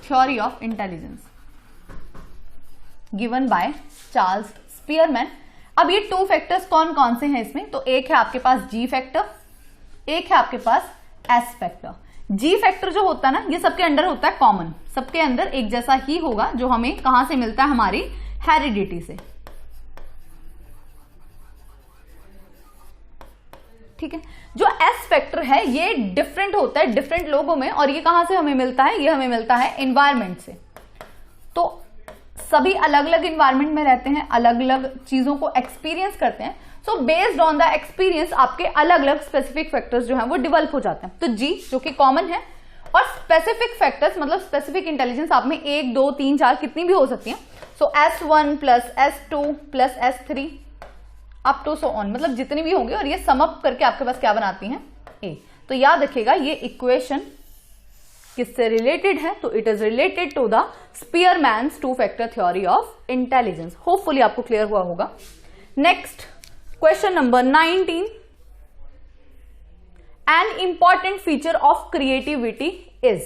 [SPEAKER 1] theory of intelligence given by Charles Spearman. अब ये टू फैक्टर्स कौन कौन से हैं इसमें? तो एक है आपके पास G फैक्टर, एक है आपके पास S फैक्टर। G फैक्टर जो होता है ना, ये सबके अंडर होता है कॉमन, सबके अंदर एक जैसा ही होगा, जो हमें कहां से मिलता है? हमारी हेरिडिटी से। ठीक है। जो S फैक्टर है ये डिफरेंट होता है डिफरेंट लोगों में, और ये कहां से हमें मिलता है? ये हमें मिलता है एनवायरमेंट से। तो सभी अलग अलग एनवायरमेंट में रहते हैं, अलग अलग चीजों को एक्सपीरियंस करते हैं। So based on the experience आपके अलग अलग स्पेसिफिक फैक्टर्स जो हैं वो डेवलप हो जाते हैं। तो G जो कि कॉमन है, और स्पेसिफिक फैक्टर्स मतलब स्पेसिफिक इंटेलिजेंस आप में 1 2 3 4 कितनी भी हो सकती हैं। So S1 plus S2 plus S3 up to so on, मतलब जितनी भी होंगी, और ये सम अप करके आपके पास क्या बनाती हैं? A। तो याद रखिएगा ये इक्वेशन किससे रिलेटेड है? तो it is related to the Spearman's two factor theory of intelligence. Hopefully आपको क्लियर हुआ होगा। Next question number 19, an important feature of creativity is.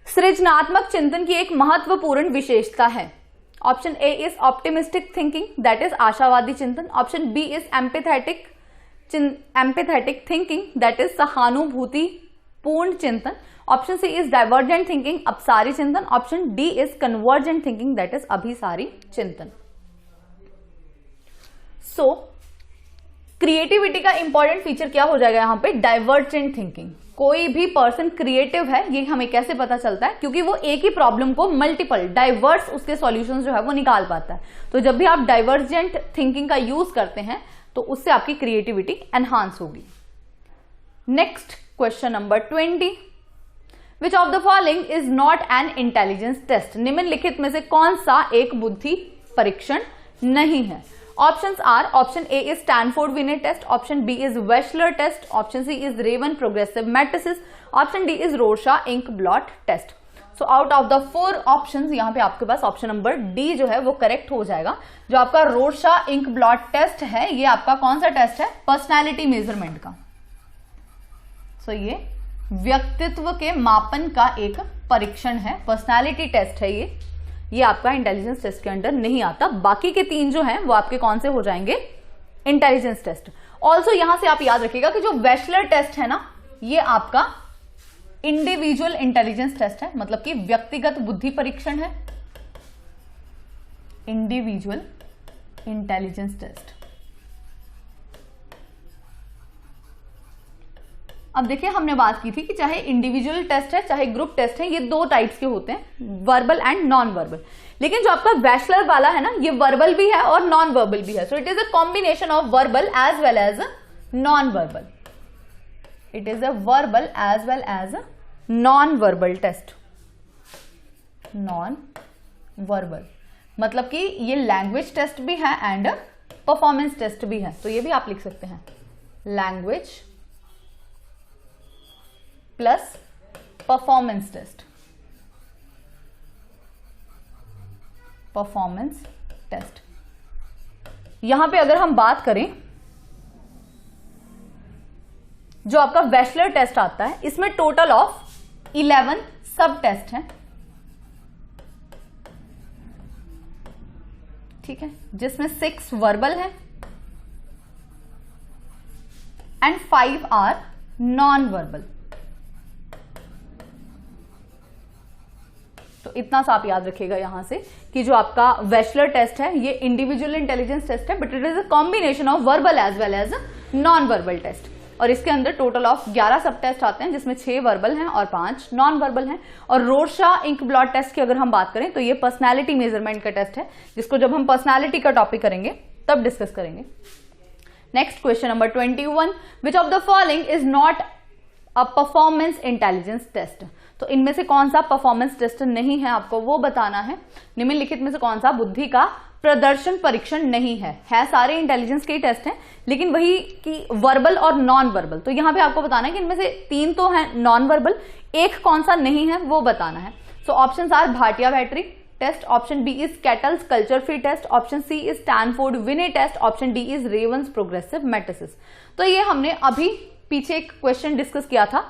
[SPEAKER 1] सृजनात्मक चिंतन की एक महत्वपूर्ण विशेषता है। Option A is optimistic thinking, that is आशावादी चिंतन, option B is empathetic thinking, that is सहानुभूति पूर्ण चिंतन, option C is divergent thinking, अपसारी चिंतन, option D is convergent thinking, that is अभिसारी चिंतन। सो क्रिएटिविटी का इंपॉर्टेंट फीचर क्या हो जाएगा यहां पे? Divergent thinking. कोई भी पर्सन क्रिएटिव है ये हमें कैसे पता चलता है? क्योंकि वो एक ही प्रॉब्लम को मल्टीपल डाइवर्स उसके सॉल्यूशंस जो है वो निकाल पाता है। तो जब भी आप डाइवर्जेंट थिंकिंग का यूज करते हैं तो उससे आपकी क्रिएटिविटी एनहांस होगी। Next question number 20, which of the following is not an intelligence test. निम्नलिखित में से कौन सा एक बुद्धि परीक्षण नहीं है? Options are option A is Stanford-Binet test, option B is Wechsler test, option C is Raven progressive metastasis, option D is Rorschach ink blot test. So out of the 4 options यहाँ पे आपके पास ऑप्शन नंबर D जो है वो correct हो जाएगा. जो आपका Rorschach ink blot टेस्ट है ये आपका कौन सा टेस्ट है? पर्सनैलिटी मेजरमेंट का. सो ये व्यक्तित्व के मापन का एक परीक्षण है, पर्सनैलिटी टेस्ट है ये आपका इंटेलिजेंस टेस्ट के अंडर नहीं आता. बाकी के 3 जो हैं वो आपके कौन से हो जाएंगे? Intelligence test. ऑल्सो यहां से आप याद रखिएगा कि जो वेशलर टेस्ट है ना ये आपका इंडिविजुअल इंटेलिजेंस टेस्ट है, मतलब कि व्यक्तिगत बुद्धि परीक्षण है. Individual intelligence test. अब देखिए हमने बात की थी कि चाहे इंडिविजुअल टेस्ट है चाहे ग्रुप टेस्ट है, ये 2 टाइप्स के होते हैं, वर्बल एंड नॉन वर्बल. लेकिन जो आपका वेशलर वाला है ना ये वर्बल भी है और नॉन वर्बल भी है. So it is a combination of verbal as well as non verbal. It is a verbal as well as non verbal test. Non verbal मतलब कि ये लैंग्वेज टेस्ट भी है एंड परफॉर्मेंस टेस्ट भी है. तो ये भी आप लिख सकते हैं, language plus performance test. Performance test. यहां पे अगर हम बात करें जो आपका वेशलर टेस्ट आता है इसमें टोटल ऑफ 11 सब टेस्ट हैं. ठीक है, जिसमें 6 वर्बल है एंड 5 आर नॉन वर्बल. तो इतना सा आप याद रखिएगा यहां से कि जो आपका वेशलर टेस्ट है ये इंडिविजुअल इंटेलिजेंस टेस्ट है, but it is a combination of verbal as well as non verbal test. और इसके अंदर टोटल ऑफ 11 सब टेस्ट आते हैं जिसमें 6 वर्बल हैं और 5 नॉन वर्बल हैं. और रोरशाह इंक ब्लॉट टेस्ट की अगर हम बात करें तो ये पर्सनैलिटी मेजरमेंट का टेस्ट है, जिसको जब हम पर्सनैलिटी का टॉपिक करेंगे तब डिस्कस करेंगे. Next question number 21. Which of the following is not a performance intelligence test. तो इनमें से कौन सा परफॉर्मेंस टेस्ट नहीं है आपको वो बताना है. निम्नलिखित में से कौन सा बुद्धि का प्रदर्शन परीक्षण नहीं है? सारे इंटेलिजेंस के ही टेस्ट हैं लेकिन वही कि वर्बल और नॉन वर्बल. तो यहां पे आपको बताना है कि इनमें से 3 तो हैं नॉन वर्बल, एक कौन सा नहीं है वो बताना है. So options are Bhatia battery test, option B is Cattell's culture free test, option C is Stanford Binet test, option D is Raven's progressive matrices. तो ये हमने अभी पीछे एक क्वेश्चन डिस्कस किया था,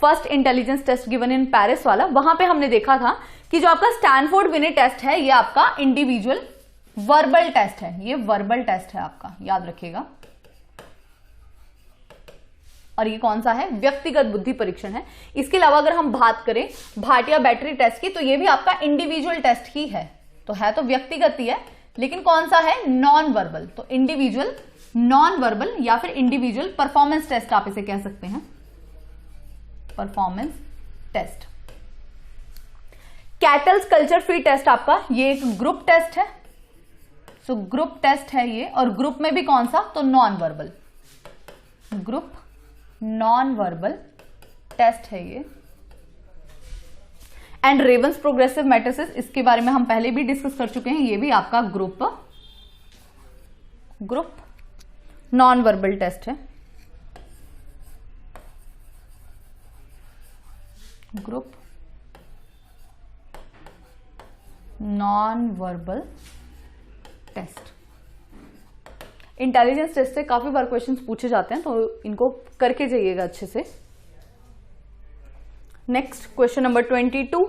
[SPEAKER 1] first intelligence test given in Paris वाला. वहां पे हमने देखा था कि जो आपका स्टैनफोर्ड-बिनेट टेस्ट है ये आपका इंडिविजुअल वर्बल टेस्ट है. ये वर्बल टेस्ट है आपका, याद रखिएगा. और ये कौन सा है? व्यक्तिगत बुद्धि परीक्षण है. इसके अलावा अगर हम बात करें भाटिया बैटरी टेस्ट की तो ये भी आपका इंडिविजुअल टेस्ट ही है. तो है तो व्यक्तिगत ही है लेकिन कौन सा है? Non verbal. तो इंडिविजुअल नॉन वर्बल या फिर इंडिविजुअल परफॉर्मेंस टेस्ट आप इसे कह सकते हैं, performance test. Cattell's culture free test आपका ये एक ग्रुप टेस्ट है. सो ग्रुप टेस्ट है ये, और ग्रुप में भी कौन सा? तो non verbal. Group non verbal test है ये. एंड रेवन्स प्रोग्रेसिव मेटासिस, इसके बारे में हम पहले भी डिस्कस कर चुके हैं, ये भी आपका ग्रुप नॉन वर्बल टेस्ट है. Group non verbal test. Intelligence test से काफी बार क्वेश्चंस पूछे जाते हैं तो इनको करके जाइएगा अच्छे से. Next question number 22.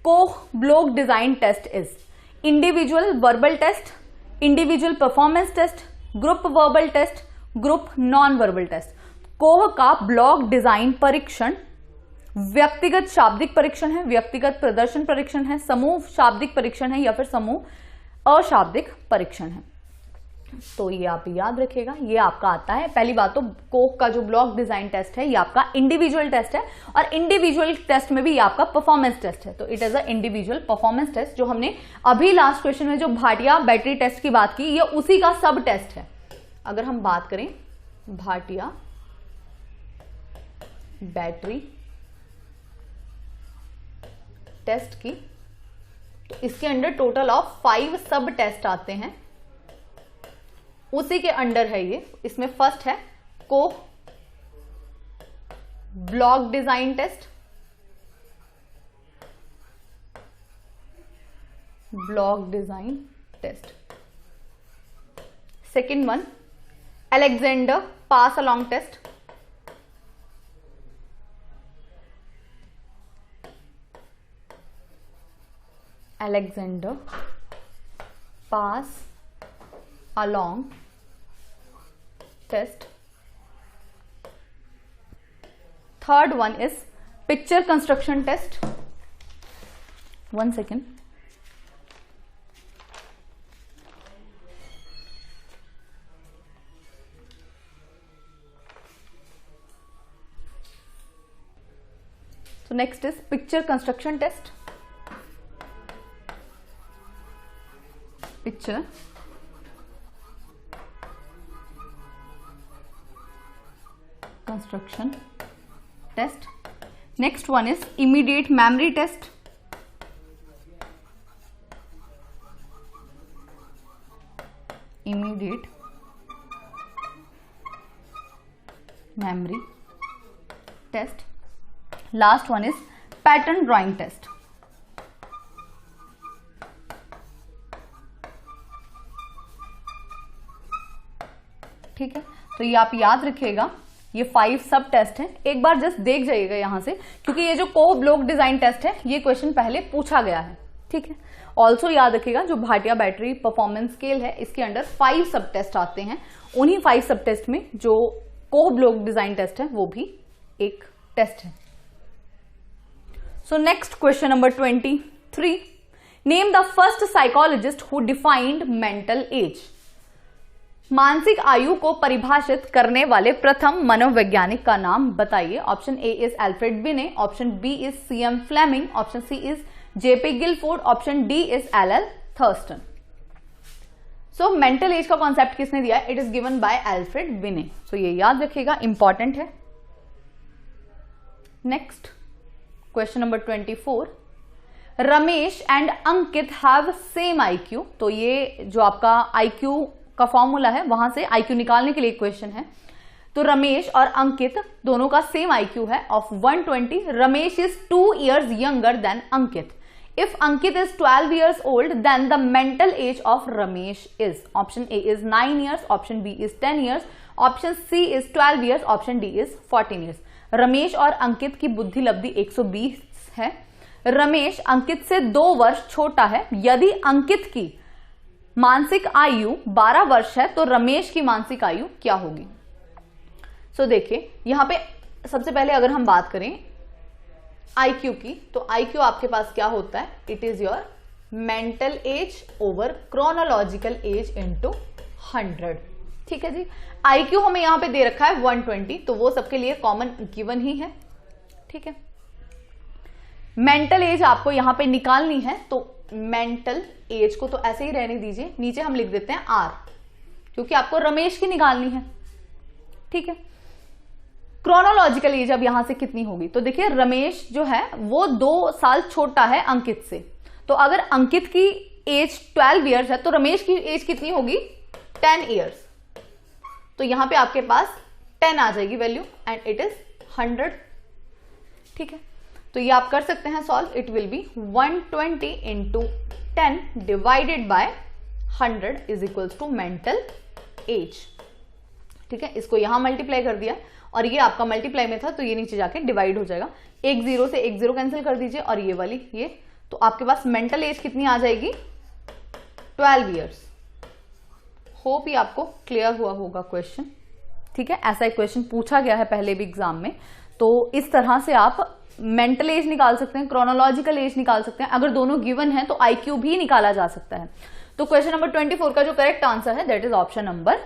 [SPEAKER 1] Kohs block design test is individual verbal test, individual performance test, group verbal test, group non verbal test. Kohs का ब्लॉक डिजाइन परीक्षण व्यक्तिगत शाब्दिक परीक्षण है, व्यक्तिगत प्रदर्शन परीक्षण है, समूह शाब्दिक परीक्षण है या फिर समूह अशाब्दिक परीक्षण है. तो ये आप याद रखिएगा, ये आपका आता है. पहली बात तो कोह का जो ब्लॉक डिजाइन टेस्ट है ये आपका इंडिविजुअल टेस्ट है और इंडिविजुअल टेस्ट में भी ये आपका परफॉर्मेंस टेस्ट है. तो it is a individual performance test. जो हमने अभी लास्ट क्वेश्चन में जो भाटिया बैटरी टेस्ट की बात की ये उसी का सब टेस्ट है. अगर हम बात करें भाटिया बैटरी टेस्ट की तो इसके अंडर टोटल ऑफ 5 सब टेस्ट आते हैं. उसी के अंडर है ये। इसमें फर्स्ट है Kohs block design test, block design test. Second one Alexander pass along test, Alexander pass along test. Third one is picture construction test. 1 second. So next is picture construction test. Picture construction test. Next one is immediate memory test. Immediate memory test. Last one is pattern drawing test. ठीक है, तो ये आप याद रखिएगा, ये 5 सब test हैं। एक बार जस्ट देख जाइएगा यहां से, क्योंकि ये जो कोह ब्लॉक डिजाइन टेस्ट है ये क्वेश्चन पहले पूछा गया है। ठीक है, ऑल्सो याद रखिएगा जो भाटिया बैटरी परफॉर्मेंस स्केल है इसके अंडर 5 सब टेस्ट आते हैं। उन्हीं 5 सब टेस्ट में जो कोह ब्लॉक डिजाइन टेस्ट है वो भी एक टेस्ट है। So next question number 23, name the first psychologist who defined mental as. मानसिक आयु को परिभाषित करने वाले प्रथम मनोवैज्ञानिक का नाम बताइए। Option A is Alfred Binet, option B is CM Fleming, option C is JP Guilford, option D is LL Thurstone. So mental age का कॉन्सेप्ट किसने दिया है? It is given by Alfred Binet. So ये याद रखिएगा, important है। Next question number 24, Ramesh and Ankit have same IQ. तो ये जो आपका आईक्यू का फॉर्मूला है वहां से आईक्यू निकालने के लिए क्वेश्चन है। तो रमेश और अंकित दोनों का सेम आईक्यू है of 120। Ramesh is 2 years younger than Ankit. If Ankit is 12 years old then the mental age of Ramesh is. Option A is 9 years, option B is 10 years, option C is 12 years, option D is 14 years। Ramesh और अंकित की बुद्धि लब्धि 120 है। रमेश अंकित से 2 वर्ष छोटा है। यदि अंकित की मानसिक आयु 12 वर्ष है तो रमेश की मानसिक आयु क्या होगी? सो देखिए यहां पे सबसे पहले अगर हम बात करें आईक्यू की, तो आईक्यू आपके पास क्या होता है? It is your mental as over chronological age into 100। ठीक है जी, आईक्यू हमें यहां पे दे रखा है 120, तो वो सबके लिए कॉमन गिवन ही है। ठीक है, मेंटल एज आपको यहां पे निकालनी है, तो मेंटल एज को तो ऐसे ही रहने दीजिए, नीचे हम लिख देते हैं आर, क्योंकि आपको रमेश की निकालनी है। ठीक है, क्रोनोलॉजिकल एज अब यहां से कितनी होगी? तो देखिए रमेश जो है वो 2 साल छोटा है अंकित से, तो अगर अंकित की एज 12 years है तो रमेश की एज कितनी होगी? 10 years। तो यहां पे आपके पास 10 आ जाएगी वैल्यू एंड इट इज 100। ठीक है, तो ये आप कर सकते हैं solve. It will be 120 into 10 divided by 100 is equals to mental age. ठीक है, इसको यहां मल्टीप्लाई कर दिया और ये आपका मल्टीप्लाई में था तो ये नीचे जाके डिवाइड हो जाएगा। एक 0 से एक 0 कैंसिल कर दीजिए और ये वाली ये, तो आपके पास मेंटल एज कितनी आ जाएगी? 12 years। होप ये आपको क्लियर हुआ होगा क्वेश्चन। ठीक है, ऐसा एक क्वेश्चन पूछा गया है पहले भी एग्जाम में, तो इस तरह से आप मेंटल एज निकाल सकते हैं, क्रोनोलॉजिकल एज निकाल सकते हैं। अगर दोनों गिवन है तो आईक्यू भी निकाला जा सकता है। तो क्वेश्चन नंबर 24 का जो करेक्ट आंसर है that is option number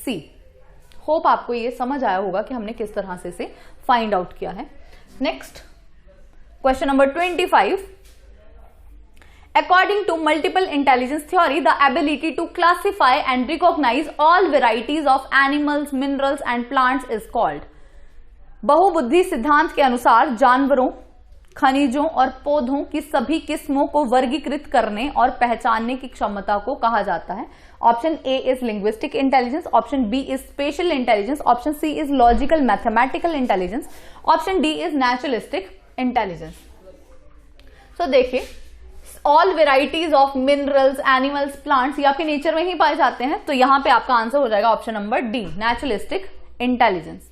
[SPEAKER 1] C. Hope आपको ये समझ आया होगा कि हमने किस तरह से इसे फाइंड आउट किया है। Next question number 25, According to multiple intelligence theory, the ability to classify and recognize all varieties of animals, minerals and plants is called। बहुबुद्धि सिद्धांत के अनुसार जानवरों खनिजों और पौधों की सभी किस्मों को वर्गीकृत करने और पहचानने की क्षमता को कहा जाता है। Option A is linguistic intelligence, option B is spatial intelligence, option C is logical mathematical intelligence, option D is naturalistic intelligence. So देखिए, all varieties of minerals, animals, plants ये आपके नेचर में ही पाए जाते हैं, तो यहां पे आपका आंसर हो जाएगा option number D, naturalistic intelligence.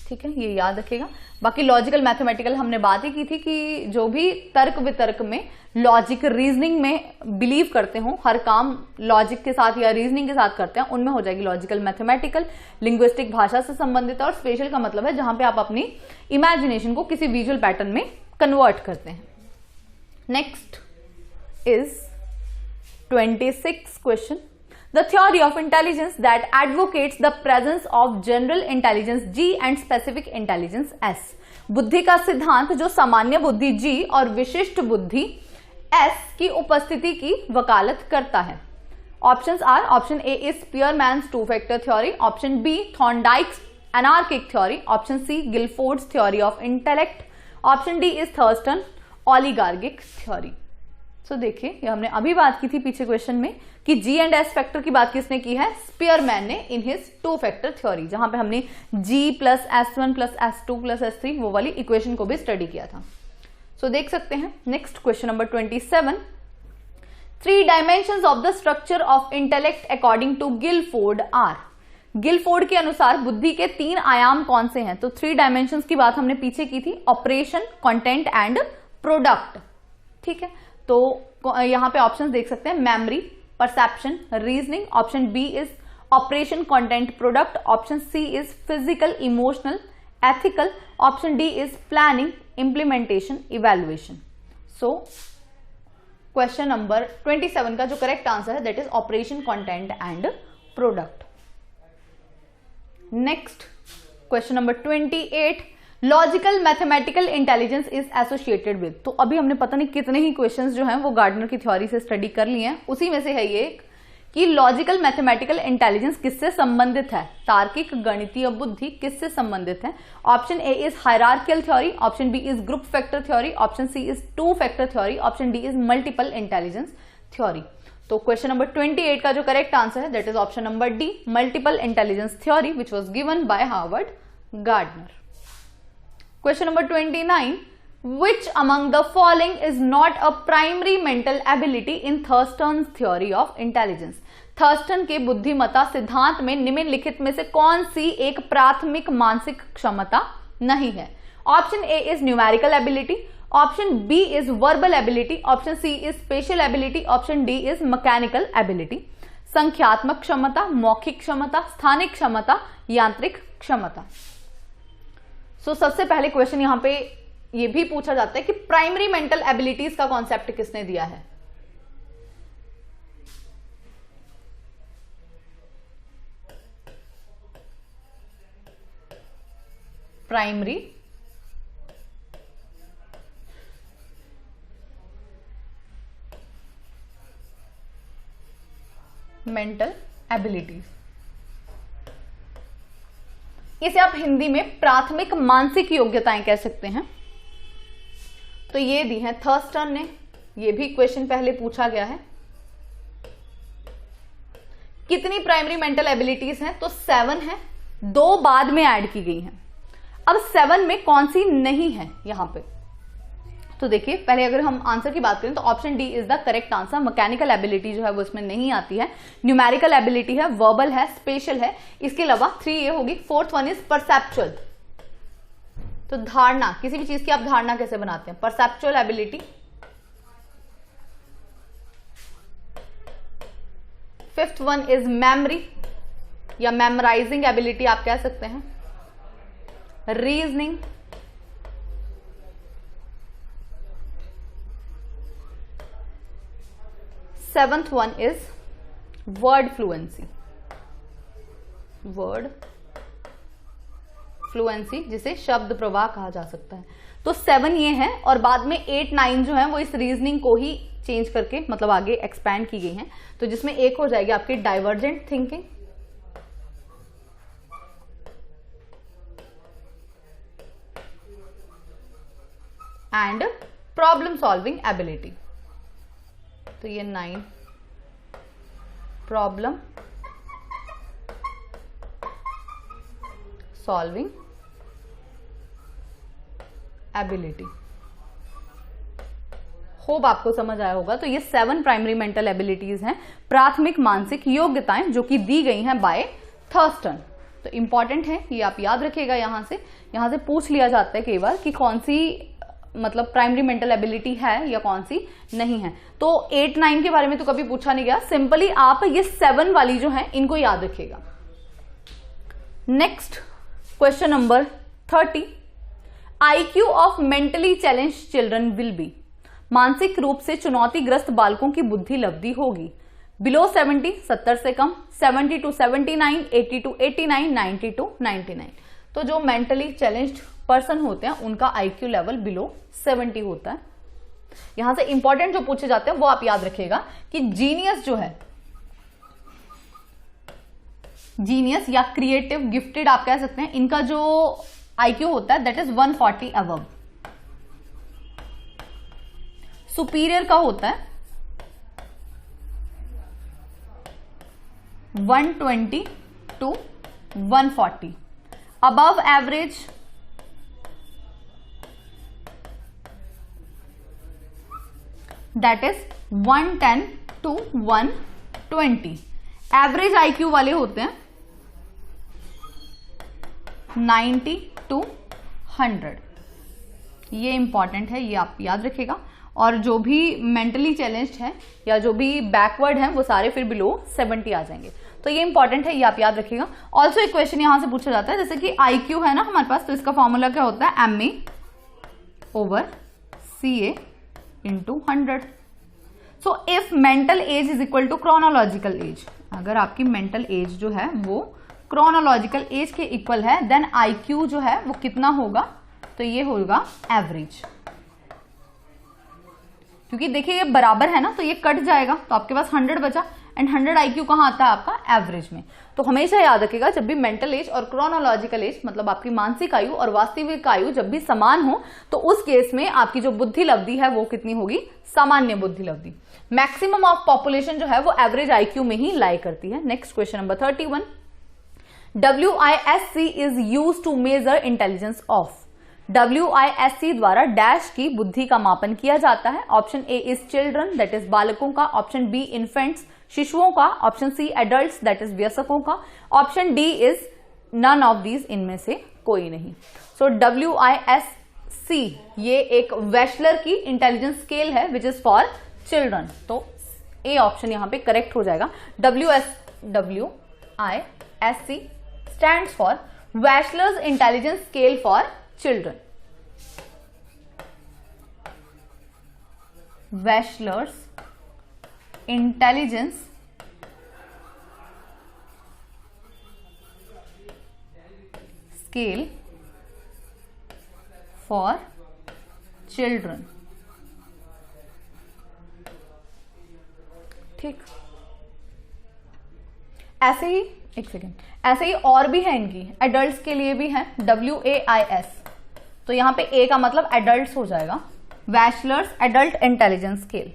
[SPEAKER 1] ठीक है, ये याद रखिएगा। बाकी लॉजिकल मैथमेटिकल हमने बात ही की थी कि जो भी तर्क वितर्क में, लॉजिक, रीजनिंग में बिलीव करते हो, हर काम लॉजिक के साथ या रीजनिंग के साथ करते हैं, उनमें हो जाएगी लॉजिकल मैथमेटिकल। लिंग्विस्टिक भाषा से संबंधित है, और स्पेशल का मतलब है जहां पे आप अपनी इमेजिनेशन को किसी विजुअल पैटर्न में कन्वर्ट करते हैं। Next is 26th question. The theory of intelligence that advocates the presence of general intelligence G and specific intelligence S. बुद्धि का सिद्धांत जो सामान्य बुद्धि G और विशिष्ट बुद्धि S की उपस्थिति की वकालत करता है। Options are: option A is Spearman's two-factor theory, option B Thorndike's anarchic theory, option C Guilford's theory of intellect, option D is Thurston oligarchic theory. सो देखिए, ये हमने अभी बात की थी पीछे क्वेश्चन में कि जी एंड एस फैक्टर की बात किसने की है? स्पीयरमैन ने, in his to factor theory, जहां पे हमने जी plus S1 plus S2 plus S3 वो वाली इक्वेशन को भी स्टडी किया था। सो देख सकते हैं next question number 27। 3 dimensions of the structure of intellect according to Guilford are. Guilford के अनुसार बुद्धि के 3 आयाम कौन से हैं? तो 3 डायमेंशंस की बात हमने पीछे की थी, ऑपरेशन, कंटेंट एंड प्रोडक्ट। ठीक है, तो यहां पे ऑप्शंस देख सकते हैं, memory, perception, reasoning. Option B is operation, content, product. Option C is physical, emotional, ethical. Option D is planning, implementation, evaluation. So question number 27 का जो करेक्ट आंसर है that is operation, content and product. Next question number 28। Logical mathematical intelligence is associated with. तो अभी हमने पता नहीं कितने ही questions जो हैं वो गार्डनर की थ्योरी से स्टडी कर लिए हैं, उसी में से है ये कि लॉजिकल मैथमेटिकल इंटेलिजेंस किससे संबंधित है? तार्किक गणितीय बुद्धि किससे संबंधित है? Option A is hierarchical theory, option B is group factor theory, option C is two factor theory, option D is multiple intelligence theory. तो क्वेश्चन नंबर 28 का जो करेक्ट आंसर है that is option number D, multiple intelligence theory, which was given by Harvard Gardner. Question number 29. Which among the following is not a primary mental ability in Thurston's theory of intelligence? Thurston के बुद्धिमत्ता सिद्धांत में निम्नलिखित में से कौन सी एक प्राथमिक मानसिक क्षमता नहीं है? Option A is numerical ability, option B is verbal ability, option C is special ability, option D is mechanical ability. संख्यात्मक क्षमता, मौखिक क्षमता, स्थानिक क्षमता, यांत्रिक क्षमता। सो सबसे पहले क्वेश्चन यहां पे ये भी पूछा जाता है कि प्राइमरी मेंटल एबिलिटीज का कॉन्सेप्ट किसने दिया है? प्राइमरी मेंटल एबिलिटीज, इसे आप हिंदी में प्राथमिक मानसिक योग्यताएं कह सकते हैं। तो ये दी है थर्स्टन ने, ये भी क्वेश्चन पहले पूछा गया है। कितनी प्राइमरी मेंटल एबिलिटीज हैं? तो 7 है, 2 बाद में ऐड की गई हैं। अब 7 में कौन सी नहीं है यहां पे? तो देखिए, पहले अगर हम आंसर की बात करें तो option D is the correct answer. Mechanical ability जो है वो इसमें नहीं आती है, न्यूमेरिकल एबिलिटी है, वर्बल है, स्पेशल है, इसके अलावा 3 ये होगी। 4th वन इज परसेप्चुअल, तो धारणा, किसी भी चीज की आप धारणा कैसे बनाते हैं, perceptual ability. 5th one is memory या मेमोराइजिंग एबिलिटी आप कह सकते हैं, reasoning, 7th one is word fluency, word fluency जिसे शब्द प्रवाह कहा जा सकता है। तो 7 ये है, और बाद में 8, 9 जो है वो इस रीजनिंग को ही चेंज करके मतलब आगे एक्सपैंड की गई हैं। तो जिसमें एक हो जाएगी आपकी divergent thinking, and problem solving ability. तो ये 9 प्रॉब्लम सॉल्विंग एबिलिटी। होप आपको समझ आया होगा। तो ये 7 प्राइमरी मेंटल एबिलिटीज हैं, प्राथमिक मानसिक योग्यताएं जो कि दी गई हैं बाय थर्स्टन। तो इंपॉर्टेंट है, ये आप याद रखिएगा। यहां से पूछ लिया जाता है कई बार कि कौन सी मतलब प्राइमरी मेंटल एबिलिटी है या कौन सी नहीं है। तो 8, 9 के बारे में तो कभी पूछा नहीं गया, सिंपली आप ये 7 वाली जो है इनको याद रखिएगा। Next question number 30, IQ of mentally challenged children will be. मानसिक रूप से चुनौतीग्रस्त बालकों की बुद्धि लब्धि होगी बिलो 70 70 से कम, 70 to 79, 80 to 89, 90 to 99। तो जो मेंटली चैलेंज्ड पर्सन होते हैं उनका IQ लेवल बिलो 70 होता है। यहां से इंपॉर्टेंट जो पूछे जाते हैं वो आप याद रखिएगा कि जीनियस जो है, जीनियस या क्रिएटिव गिफ्टेड आप कह सकते हैं, इनका जो IQ होता है दैट इज 140 अबव। सुपीरियर का होता है 120 to 140, above average 110 to 120। Average IQ वाले होते हैं 90 to 100। ये इंपॉर्टेंट है, ये आप याद रखिएगा। और जो भी मेंटली चैलेंज्ड है या जो भी बैकवर्ड है वो सारे फिर बिलो 70 आ जाएंगे। तो ये इंपॉर्टेंट है, ये आप याद रखिएगा। ऑल्सो एक क्वेश्चन यहां से पूछा जाता है, जैसे कि IQ है ना हमारे पास, तो इसका फॉर्मूला क्या होता है, MA over CA into 100। So if mental age is equal to chronological age, अगर आपकी मेंटल एज जो है वो क्रोनोलॉजिकल एज के इक्वल है, देन IQ जो है वो कितना होगा, तो ये होगा एवरेज। क्योंकि देखिए ये बराबर है ना, तो ये कट जाएगा, तो आपके पास 100 बचा, एंड 100 IQ कहां आता है आपका, एवरेज में। तो हमेशा याद रखिएगा जब भी मेंटल एज और क्रोनोलॉजिकल एज मतलब आपकी मानसिक आयु और वास्तविक आयु जब भी समान हो, तो उस केस में आपकी जो बुद्धि लब्धि है वो कितनी होगी, सामान्य बुद्धि लब्धि। मैक्सिमम ऑफ पॉपुलेशन जो है वो एवरेज IQ में ही लाई करती है। Next question number 31, WISC is used to measure intelligence of. WISC द्वारा डैश की बुद्धि का मापन किया जाता है। Option A is children that is बालकों का, ऑप्शन बी इन्फेंट्स शिशुओं का, option C adults that is वयस्कों का, option D is none of these, इनमें से कोई नहीं। सो WISC ये एक वेशलर की इंटेलिजेंस स्केल है विच इज फॉर चिल्ड्रन। तो ए ऑप्शन यहां पे करेक्ट हो जाएगा। WISC stands for Wechsler's intelligence scale for children. Wechsler's intelligence scale for children. ठीक, ऐसे ही एक सेकेंड, ऐसे ही और भी है इनकी, एडल्ट्स के लिए भी है WAIS। तो यहां पे ए का मतलब एडल्ट्स हो जाएगा, वेशलर्स एडल्ट इंटेलिजेंस स्केल।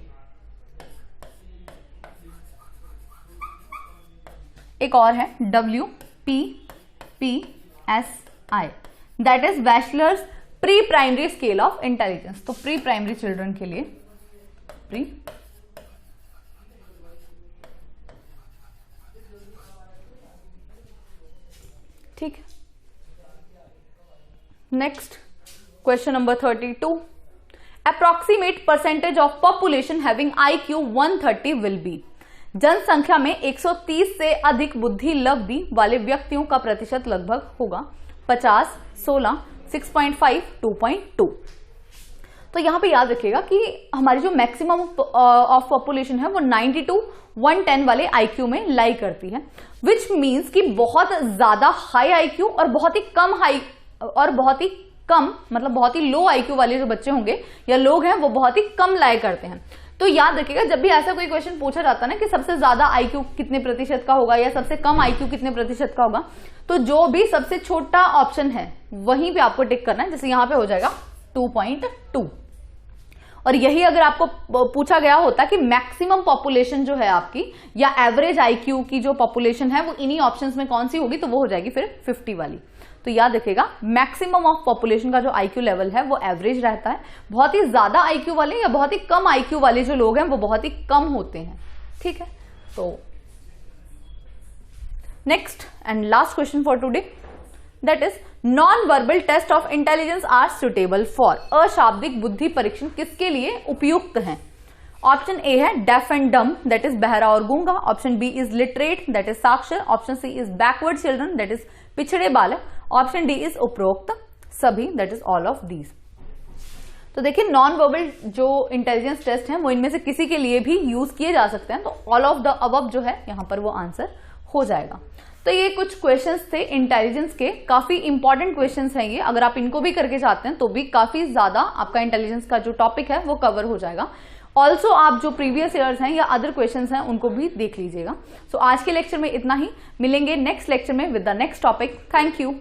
[SPEAKER 1] एक और है WPPSI that is Wechsler's pre primary scale of intelligence. तो प्री प्राइमरी चिल्ड्रन के लिए प्री ठीक। Next question number 32, approximate percentage of population having IQ 130 will be. जनसंख्या में 130 से अधिक बुद्धि लब्धि वाले व्यक्तियों का प्रतिशत लगभग होगा 50, 16, 6.5, 2.2। तो यहां पे याद रखिएगा कि हमारी जो मैक्सिमम ऑफ पॉपुलेशन है वो 90 to 110 वाले IQ में लाई करती है, विच मीन्स कि बहुत ज्यादा हाई IQ और बहुत ही कम हाई और बहुत ही कम मतलब बहुत ही लो IQ वाले जो बच्चे होंगे या लोग हैं वो बहुत ही कम लाई करते हैं। तो याद रखिएगा जब भी ऐसा कोई क्वेश्चन पूछा जाता है ना कि सबसे ज्यादा IQ कितने प्रतिशत का होगा या सबसे कम IQ कितने प्रतिशत का होगा, तो जो भी सबसे छोटा ऑप्शन है वहीं पे आपको टिक करना है। जैसे यहां पे हो जाएगा 2.2। और यही अगर आपको पूछा गया होता कि मैक्सिमम पॉपुलेशन जो है आपकी या एवरेज आईक्यू की जो पॉपुलेशन है वो इन्हीं ऑप्शंस में कौन सी होगी, तो वो हो जाएगी फिर 50 वाली। तो याद रखिएगा मैक्सिमम ऑफ पॉपुलेशन का जो आईक्यू लेवल है वो एवरेज रहता है। बहुत ही ज्यादा आईक्यू वाले या बहुत ही कम आईक्यू वाले जो लोग हैं वो बहुत ही कम होते हैं। ठीक है, तो next and last question for today, that is non verbal test of intelligence are suitable for. अशाब्दिक बुद्धि परीक्षण किसके लिए उपयुक्त हैं? ऑप्शन ए है deaf and dumb, that is बहरा और गूंगा। Option B is literate, that is साक्षर। Option C is backward children, that is पिछड़े बालक। ऑप्शन डी इज उपरोक्त सभी, that is all of these. तो देखिए नॉन वर्बल जो इंटेलिजेंस टेस्ट है वो इनमें से किसी के लिए भी यूज किए जा सकते हैं, तो ऑल ऑफ द अबव जो है यहां पर वो आंसर हो जाएगा। तो ये कुछ क्वेश्चंस थे इंटेलिजेंस के, काफी इंपॉर्टेंट क्वेश्चंस हैं ये। अगर आप इनको भी करके जाते हैं तो भी काफी ज्यादा आपका इंटेलिजेंस का जो टॉपिक है वो कवर हो जाएगा। ऑल्सो आप जो प्रीवियस ईयर्स हैं या अदर क्वेश्चंस हैं उनको भी देख लीजिएगा। सो आज के लेक्चर में इतना ही, मिलेंगे नेक्स्ट लेक्चर में with the next topic. Thank you.